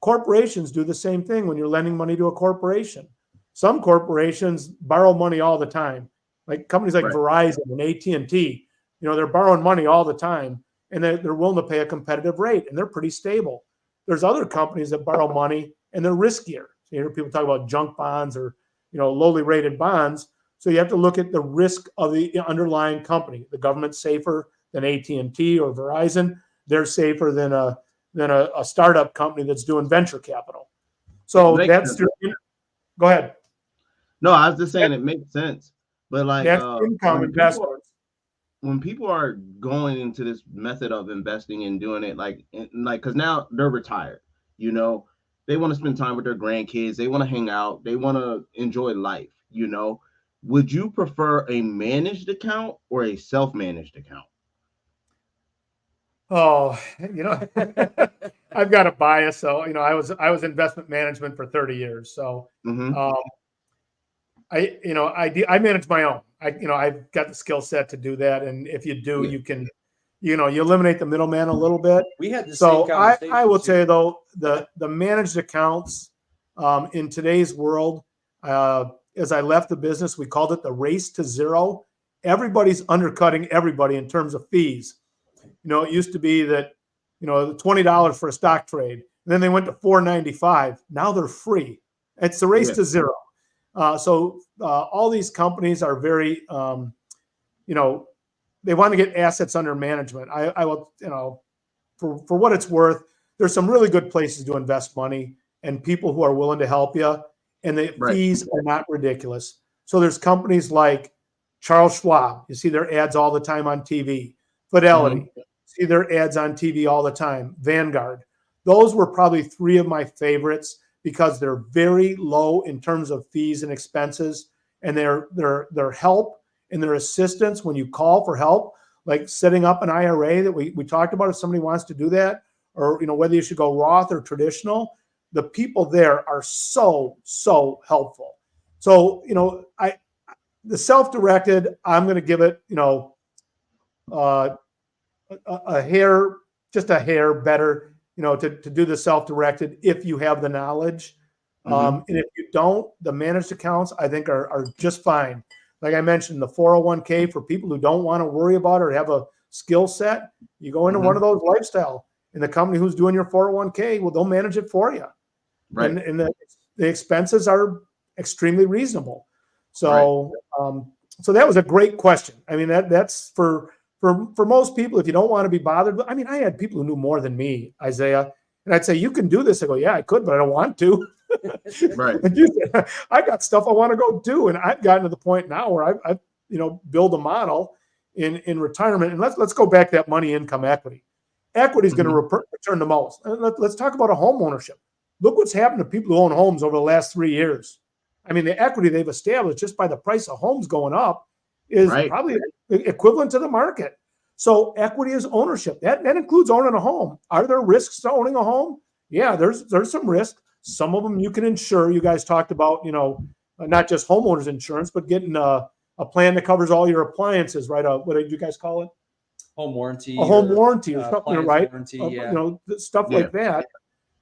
Corporations do the same thing when you're lending money to a corporation. Some corporations borrow money all the time, like companies like Right. Verizon and AT&T. They're borrowing money all the time, and they're willing to pay a competitive rate, and they're pretty stable. There's other companies that borrow money, and they're riskier. So you hear people talk about junk bonds or lowly rated bonds. So you have to look at the risk of the underlying company. The government's safer than AT&T or Verizon. They're safer than a startup company that's doing venture capital. So that's go ahead. No, I was just saying it makes sense. But like That's income investments. when people are going into this method of investing and doing it like because now they're retired, they want to spend time with their grandkids, they want to hang out, they want to enjoy life. Would you prefer a managed account or a self-managed account? Oh, I've got a bias. So, I was investment management for 30 years. So, Mm-hmm. I manage my own. I've got the skill set to do that. And if you do, you can, you eliminate the middleman a little bit. We had the So same conversation. I will say though, the managed accounts in today's world, as I left the business, we called it the race to zero. Everybody's undercutting everybody in terms of fees. It used to be that, $20 for a stock trade. And then they went to $4.95. Now they're free. It's the race to zero. So all these companies are very, they want to get assets under management. I will, for what it's worth, there's some really good places to invest money and people who are willing to help you. And the fees are not ridiculous. So there's companies like Charles Schwab. You see their ads all the time on TV. Fidelity, see their ads on TV all the time. Vanguard. Those were probably three of my favorites because they're very low in terms of fees and expenses, and their help and their assistance when you call for help, like setting up an IRA that we talked about, if somebody wants to do that, or whether you should go Roth or traditional, the people there are so helpful. So the self-directed, I'm going to give it a hair better, to do the self-directed if you have the knowledge. And if you don't, the managed accounts I think are just fine. Like I mentioned, the 401k for people who don't want to worry about it or have a skill set, you go into one of those lifestyle, and the company who's doing your 401k, well, they'll manage it for you. Right. And the expenses are extremely reasonable. So, so that was a great question. I mean, that's for most people, if you don't want to be bothered. I mean, I had people who knew more than me, Isaiah, and I'd say, you can do this. I go, yeah, I could, but I don't want to. Right. I got stuff I want to go do. And I've gotten to the point now where I build a model in retirement. And let's go back to that money, income, equity. Equity is going to return the most. Let's talk about a home ownership. Look what's happened to people who own homes over the last 3 years. I mean, the equity they've established just by the price of homes going up is probably equivalent to the market. So equity is ownership. That includes owning a home. Are there risks to owning a home? Yeah, there's some risk. Some of them you can insure. You guys talked about, not just homeowners insurance, but getting a plan that covers all your appliances, right? What did you guys call it? Home warranty. A home warranty or something, right? Warranty, stuff like that.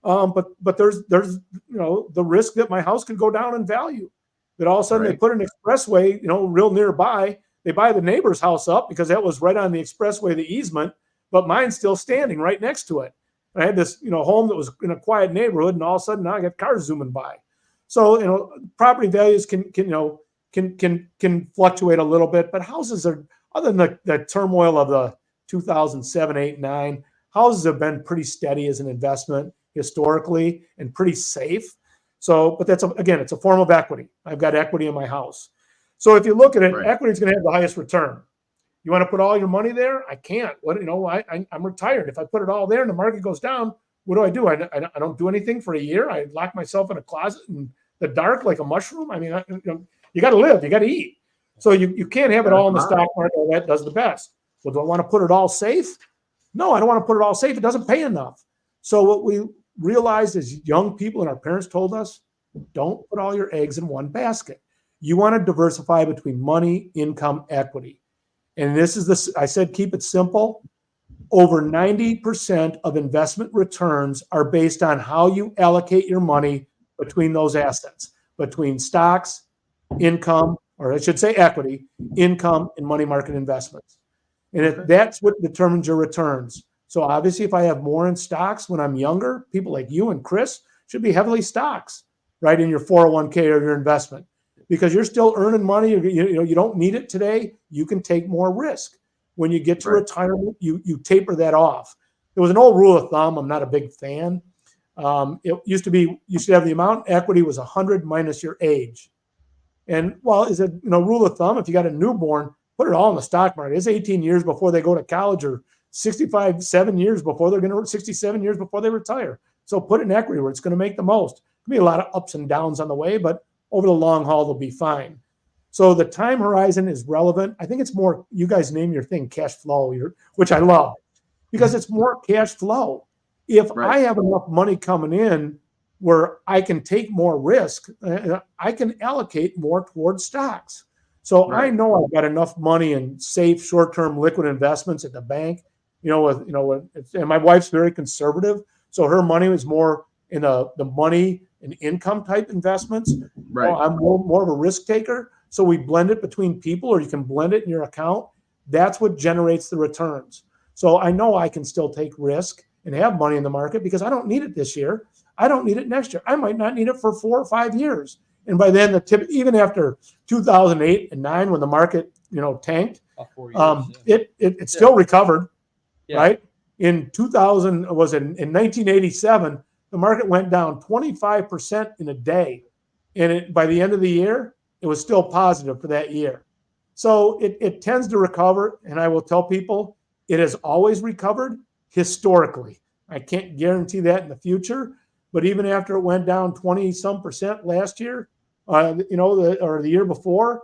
But there's the risk that my house could go down in value. That all of a sudden they put an expressway, real nearby. They buy the neighbor's house up because that was right on the expressway, the easement, but mine's still standing right next to it. I had this, home that was in a quiet neighborhood, and all of a sudden now I got cars zooming by. So, property values can fluctuate a little bit, but houses are, other than the turmoil of the 2007, 8, 9, houses have been pretty steady as an investment historically and pretty safe. So, but that's it's a form of equity. I've got equity in my house. So if you look at it, equity is going to have the highest return. You want to put all your money there? I can't. I'm retired. If I put it all there and the market goes down, what do? I don't do anything for a year. I lock myself in a closet in the dark like a mushroom. I mean, you got to live. You got to eat. So you can't have it all in the stock market. That does the best. Well, do I want to put it all safe? No, I don't want to put it all safe. It doesn't pay enough. So what we realized as young people, and our parents told us, don't put all your eggs in one basket. You want to diversify between money, income, equity. And I said, keep it simple. Over 90% of investment returns are based on how you allocate your money between those assets, between stocks, income, or I should say equity, income, and money market investments. And that's what determines your returns. So obviously, if I have more in stocks when I'm younger, people like you and Chris should be heavily stocks, right, in your 401k or your investment, because you're still earning money. You don't need it today. You can take more risk. When you get to retirement, you taper that off. There was an old rule of thumb. I'm not a big fan. It used to be you should have the amount in equity was 100 minus your age. And well, is a rule of thumb, if you got a newborn, put it all in the stock market. It's 18 years before they go to college, or 67 years before they retire. So put it in equity where it's going to make the most. There'll be a lot of ups and downs on the way, but over the long haul, they'll be fine. So the time horizon is relevant. I think it's more, you guys name your thing cash flow, which I love, because it's more cash flow. If I have enough money coming in where I can take more risk, I can allocate more towards stocks. So I know I've got enough money in safe, short-term liquid investments at the bank. And my wife's very conservative, so her money is more in the money and income type investments. I'm more of a risk taker. So we blend it between people, or you can blend it in your account. That's what generates the returns. So I know I can still take risk and have money in the market because I don't need it this year. I don't need it next year. I might not need it for 4 or 5 years. And by then, even after 2008 and 9, when the market tanked, it still recovered. Right? In 1987, the market went down 25% in a day. And by the end of the year, it was still positive for that year. So it tends to recover. And I will tell people, It has always recovered historically. I can't guarantee that in the future, but even after it went down 20-some% last year, or the year before,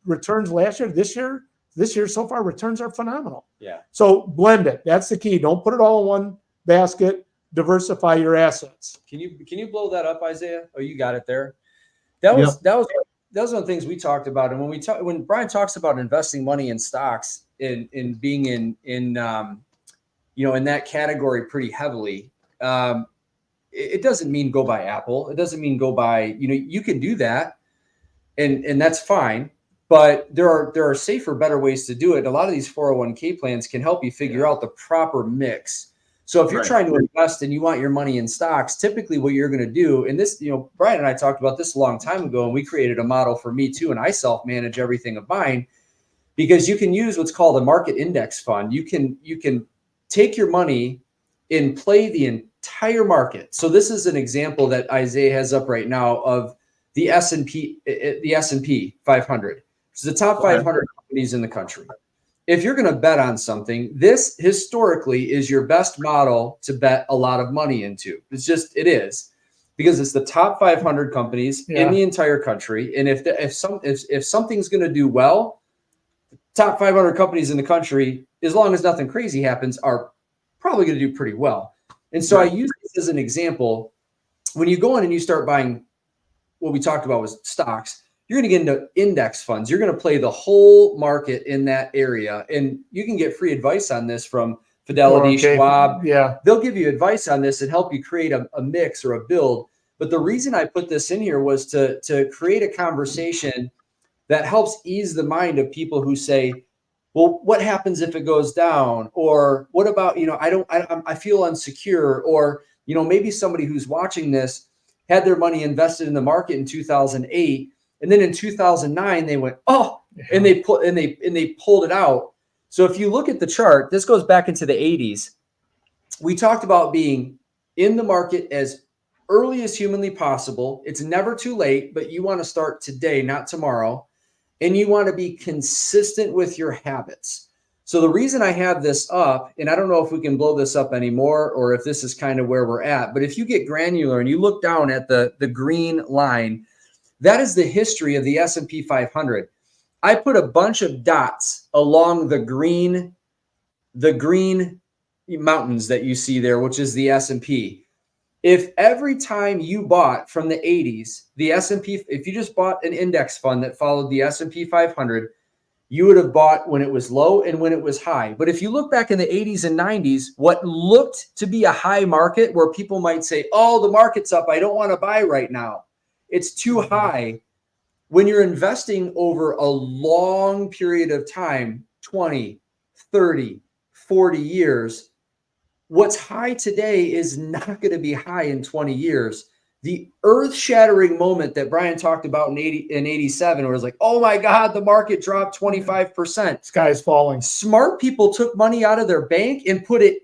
returns last year, this year so far, returns are phenomenal. Yeah. So blend it. That's the key. Don't put it all in one basket. Diversify your assets. Can you blow that up, Isaiah? Oh, you got it there. That was one of the things we talked about. And when Brian talks about investing money in stocks and being in that category pretty heavily, it doesn't mean go buy Apple. It doesn't mean go buy, you can do that and that's fine. But there are safer, better ways to do it. A lot of these 401k plans can help you figure out the proper mix. So if you're trying to invest and you want your money in stocks, typically what you're going to do, and this, Brian and I talked about this a long time ago, and we created a model for me too, and I self-manage everything of mine, because you can use what's called a market index fund. You can take your money and play the entire market. So this is an example that Isaiah has up right now of the S&P 500. Which is the top 500 companies in the country. If you're going to bet on something, this historically is your best model to bet a lot of money into. It is, because it's the top 500 companies in the entire country. And if something's going to do well, the top 500 companies in the country, as long as nothing crazy happens, are probably going to do pretty well. And so I use this as an example. When you go in and you start buying, what we talked about was stocks, you're going to get into index funds. You're going to play the whole market in that area. And you can get free advice on this from Fidelity, Schwab. Yeah. They'll give you advice on this and help you create a mix or a build. But the reason I put this in here was to create a conversation that helps ease the mind of people who say, well, what happens if it goes down? Or what about, I feel insecure. Or, maybe somebody who's watching this had their money invested in the market in 2008. And then in 2009, they went, and they pulled it out. So if you look at the chart, this goes back into the 80s. We talked about being in the market as early as humanly possible. It's never too late, but you want to start today, not tomorrow. And you want to be consistent with your habits. So the reason I have this up, and I don't know if we can blow this up anymore or if this is kind of where we're at, but if you get granular and you look down at the green line, that is the history of the S&P 500. I put a bunch of dots along the green mountains that you see there, which is the S&P. If every time you bought from the 80s, the S&P, if you just bought an index fund that followed the S&P 500, you would have bought when it was low and when it was high. But if you look back in the 80s and 90s, what looked to be a high market where people might say, oh, the market's up, I don't want to buy right now, it's too high. When you're investing over a long period of time, 20, 30, 40 years, what's high today is not going to be high in 20 years. The earth-shattering moment that Brian talked about in 87, where it was like, oh my God, the market dropped 25%. Sky's falling. Smart people took money out of their bank and put it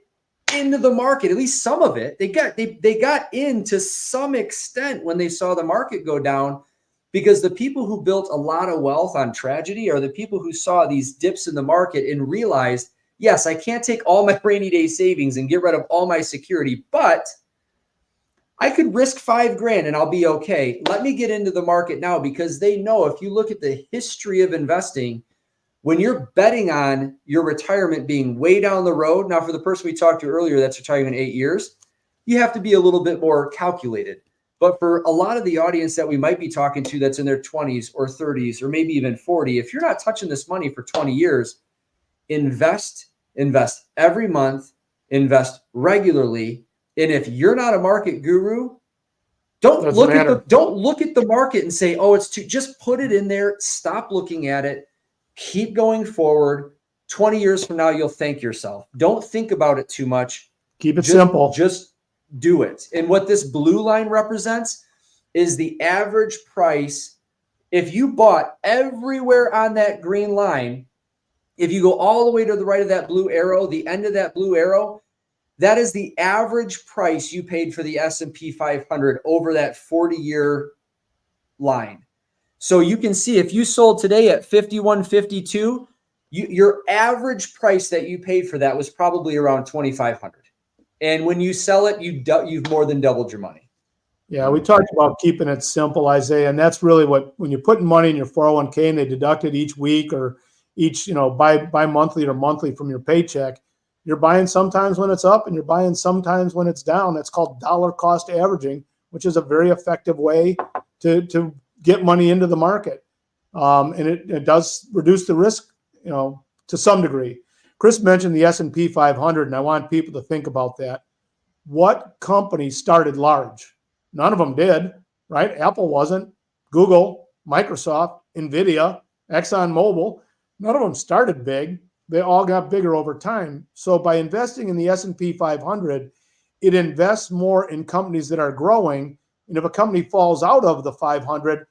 into the market, at least some of it. They got in to some extent when they saw the market go down, because the people who built a lot of wealth on tragedy are the people who saw these dips in the market and realized, yes, I can't take all my rainy day savings and get rid of all my security, but I could risk $5,000 and I'll be okay. Let me get into the market now, because they know, if you look at the history of investing, when you're betting on your retirement being way down the road, now for the person we talked to earlier that's retiring in 8 years, you have to be a little bit more calculated. But for a lot of the audience that we might be talking to that's in their 20s or 30s or maybe even 40, if you're not touching this money for 20 years, invest every month, invest regularly. And if you're not a market guru, don't look at the market and say, oh, it's too, just put it in there. Stop looking at it. Keep going forward. 20 years from now, you'll thank yourself. Don't think about it too much. Keep it simple. Just do it. And what this blue line represents is the average price. If you bought everywhere on that green line, if you go all the way to the right of that blue arrow, the end of that blue arrow, that is the average price you paid for the S&P 500 over that 40-year line. So you can see if you sold today at 51.52, your average price that you paid for that was probably around $2,500. And when you sell it, you've more than doubled your money. Yeah, we talked about keeping it simple, Isaiah, and that's really what, when you're putting money in your 401k and they deduct it each week or each, bi-monthly or monthly from your paycheck, you're buying sometimes when it's up and you're buying sometimes when it's down. That's called dollar cost averaging, which is a very effective way to get money into the market. And it does reduce the risk, to some degree. Chris mentioned the S&P 500, and I want people to think about that. What company started large? None of them did, right? Apple wasn't. Google, Microsoft, NVIDIA, ExxonMobil, none of them started big. They all got bigger over time. So by investing in the S&P 500, it invests more in companies that are growing. And if a company falls out of the 500,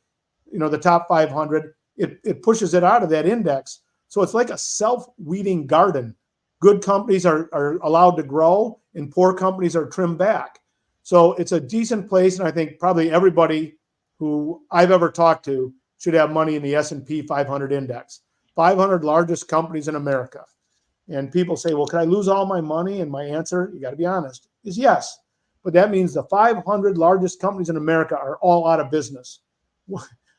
the top 500, it pushes it out of that index. So it's like a self-weeding garden. Good companies are allowed to grow and poor companies are trimmed back. So it's a decent place. And I think probably everybody who I've ever talked to should have money in the S&P 500 index, 500 largest companies in America. And people say, well, can I lose all my money? And my answer, you got to be honest, is yes. But that means the 500 largest companies in America are all out of business.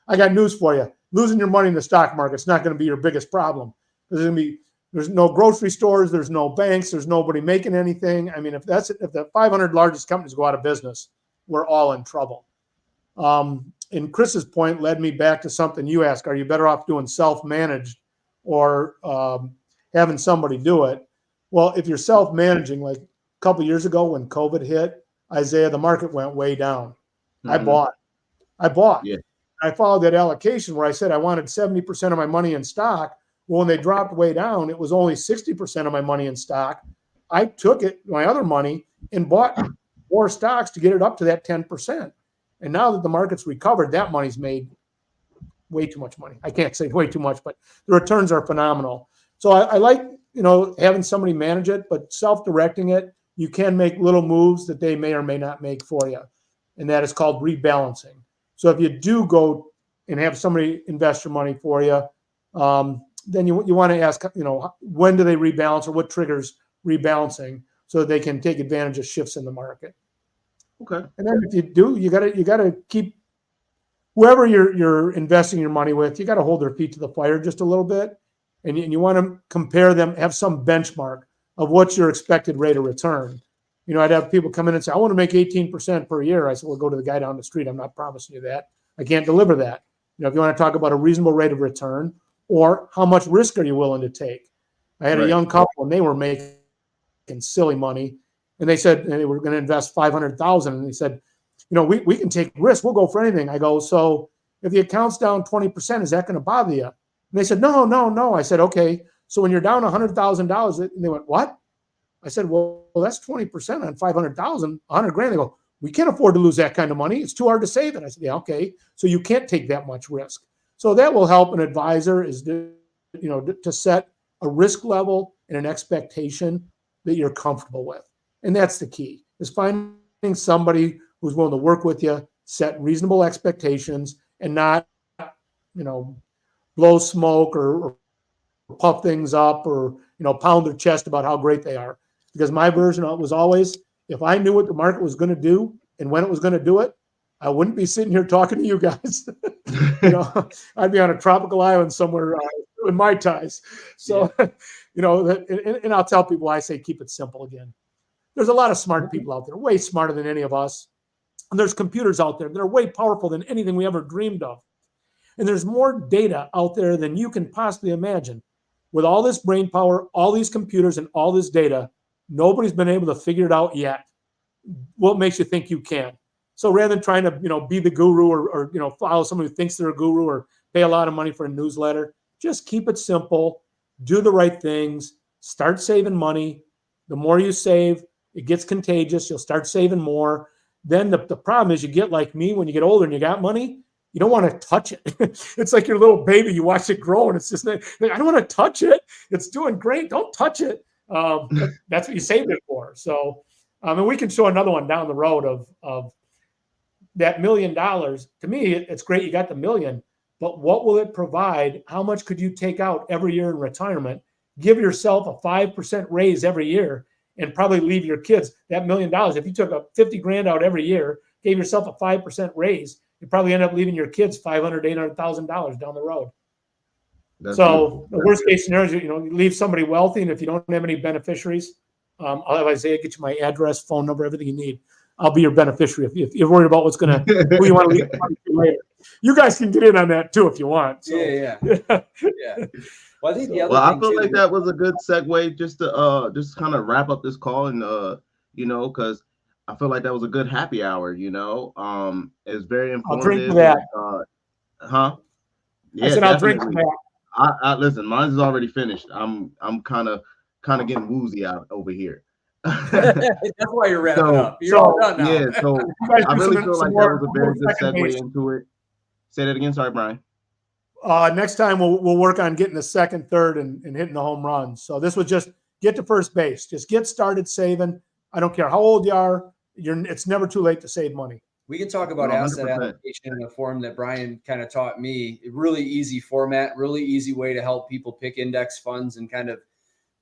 I got news for you. Losing your money in the stock market is not going to be your biggest problem. There's no grocery stores, there's no banks, there's nobody making anything. I mean, if the 500 largest companies go out of business, we're all in trouble. And Chris's point led me back to something you asked: are you better off doing self-managed or having somebody do it? Well, if you're self-managing, like a couple of years ago when COVID hit, Isaiah, the market went way down. Mm-hmm. I bought. Yeah. I followed that allocation where I said I wanted 70% of my money in stock. Well, when they dropped way down, it was only 60% of my money in stock. I took my other money, and bought more stocks to get it up to that 10%. And now that the market's recovered, that money's made way too much money. I can't say way too much, but the returns are phenomenal. So I like, having somebody manage it, but self-directing it, you can make little moves that they may or may not make for you. And that is called rebalancing. So if you do go and have somebody invest your money for you, then you want to ask, when do they rebalance or what triggers rebalancing so that they can take advantage of shifts in the market. Okay. And then if you do, you gotta keep whoever you're investing your money with, you got to hold their feet to the fire just a little bit. And you want to compare them, have some benchmark of what's your expected rate of return. I'd have people come in and say, I want to make 18% per year. I said, well, go to the guy down the street. I'm not promising you that. I can't deliver that. If you want to talk about a reasonable rate of return or how much risk are you willing to take? I had a young couple and they were making silly money. And they said, and they were going to invest $500,000. And they said, we can take risk. We'll go for anything. I go, so if the account's down 20%, is that going to bother you? And they said, no. I said, okay. So when you're down $100,000, and they went, what? I said, well, that's 20% on 500,000, 100 grand. They go, we can't afford to lose that kind of money. It's too hard to save it. I said, yeah, okay. So you can't take that much risk. So that will help an advisor is to set a risk level and an expectation that you're comfortable with. And that's the key, is finding somebody who's willing to work with you, set reasonable expectations, and not, blow smoke or puff things up or, pound their chest about how great they are. Because my version was always, if I knew what the market was going to do and when it was going to do it, I wouldn't be sitting here talking to you guys. I'd be on a tropical island somewhere in my ties. So, and I'll tell people, I say, keep it simple again. There's a lot of smart people out there, way smarter than any of us. And there's computers out there that are way powerful than anything we ever dreamed of. And there's more data out there than you can possibly imagine. With all this brain power, all these computers, and all this data, nobody's been able to figure it out yet. What makes you think you can? So rather than trying to, be the guru or follow somebody who thinks they're a guru or pay a lot of money for a newsletter, just keep it simple, do the right things, start saving money. The more you save, it gets contagious. You'll start saving more. Then the problem is you get like me when you get older and you got money, you don't want to touch it. It's like your little baby. You watch it grow and it's just like, I don't want to touch it. It's doing great. Don't touch it. That's what you saved it for. So, and we can show another one down the road of that $1 million. To me, it's great you got the million, but what will it provide? How much could you take out every year in retirement? Give yourself a 5% raise every year and probably leave your kids that $1 million. If you took a 50 grand out every year, gave yourself a 5% raise, you probably end up leaving your kids $500,000, $800,000 down the road. That's so beautiful. The worst case scenario is, you leave somebody wealthy, and if you don't have any beneficiaries, I'll have Isaiah get you my address, phone number, everything you need. I'll be your beneficiary if you're worried about who you want to leave money to later. You guys can get in on that too if you want. So. Yeah. Well, I think the other thing I feel too, like that was a good segue just to just kind of wrap up this call, and because I feel like that was a good happy hour. It's very informative. I'll drink to that. Yeah, I said definitely. I'll drink to that. I listen. Mine is already finished. I'm kind of getting woozy out over here. That's why you're wrapping up. You're all done now. Yeah, so I really feel like that was a very good segue into it. Say that again. Sorry, Brian. Next time we'll work on getting the second, third, and hitting the home runs. So this was just get to first base. Just get started saving. I don't care how old you are. It's never too late to save money. We can talk about 100%. Asset allocation in the form that Brian kind of taught me. Really easy format, really easy way to help people pick index funds and kind of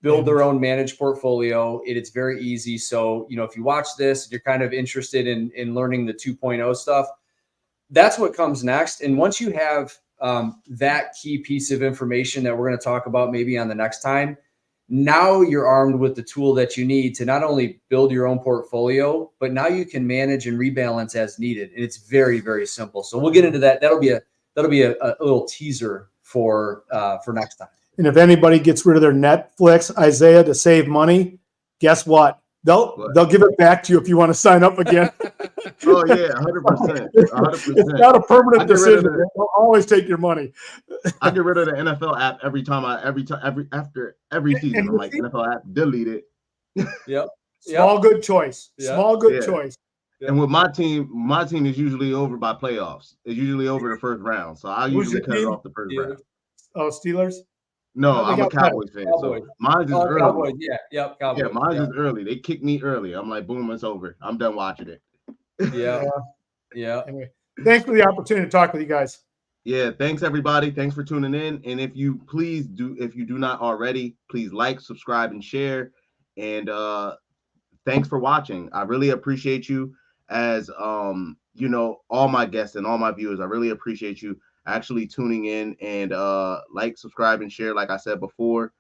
build their own managed portfolio. It's very easy. So, if you watch this, you're kind of interested in learning the 2.0 stuff, that's what comes next. And once you have that key piece of information that we're going to talk about maybe on the next time, now you're armed with the tool that you need to not only build your own portfolio, but now you can manage and rebalance as needed. And it's very, very simple. So we'll get into that. That'll be a little teaser for next time. And if anybody gets rid of their Netflix, Isaiah, to save money, guess what? They'll give it back to you if you want to sign up again. Oh yeah, 100%. It's not a permanent decision. They'll always take your money. I get rid of the NFL app after every season. I'm like, NFL app, delete it. Yep. Small good choice. Yep. Small good choice. Yep. And with my team is usually over by playoffs. It's usually over the first round. So I usually cut it off the first round. Oh, Steelers? No, I'm a Cowboys fan. So mine is early. Cowboys, Cowboys. Yeah, mine is early. They kicked me early. I'm like, boom, it's over. I'm done watching it. Yeah. Anyway, thanks for the opportunity to talk with you guys. Yeah, thanks everybody. Thanks for tuning in. And if you do not already, please like, subscribe, and share. And thanks for watching. I really appreciate you as all my guests and all my viewers. I really appreciate you actually tuning in and like, subscribe, and share, like I said before.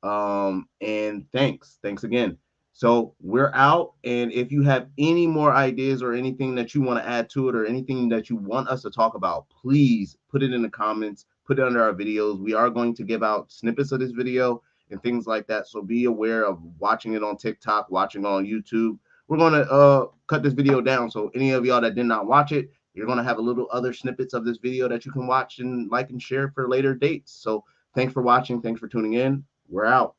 And thanks again. So we're out. And if you have any more ideas or anything that you want to add to it, or anything that you want us to talk about, please put it in the comments, put it under our videos. We are going to give out snippets of this video and things like that. So be aware of watching it on TikTok, watching it on YouTube. We're going to cut this video down. So any of y'all that did not watch it, you're going to have a little other snippets of this video that you can watch and like and share for later dates. So thanks for watching. Thanks for tuning in. We're out.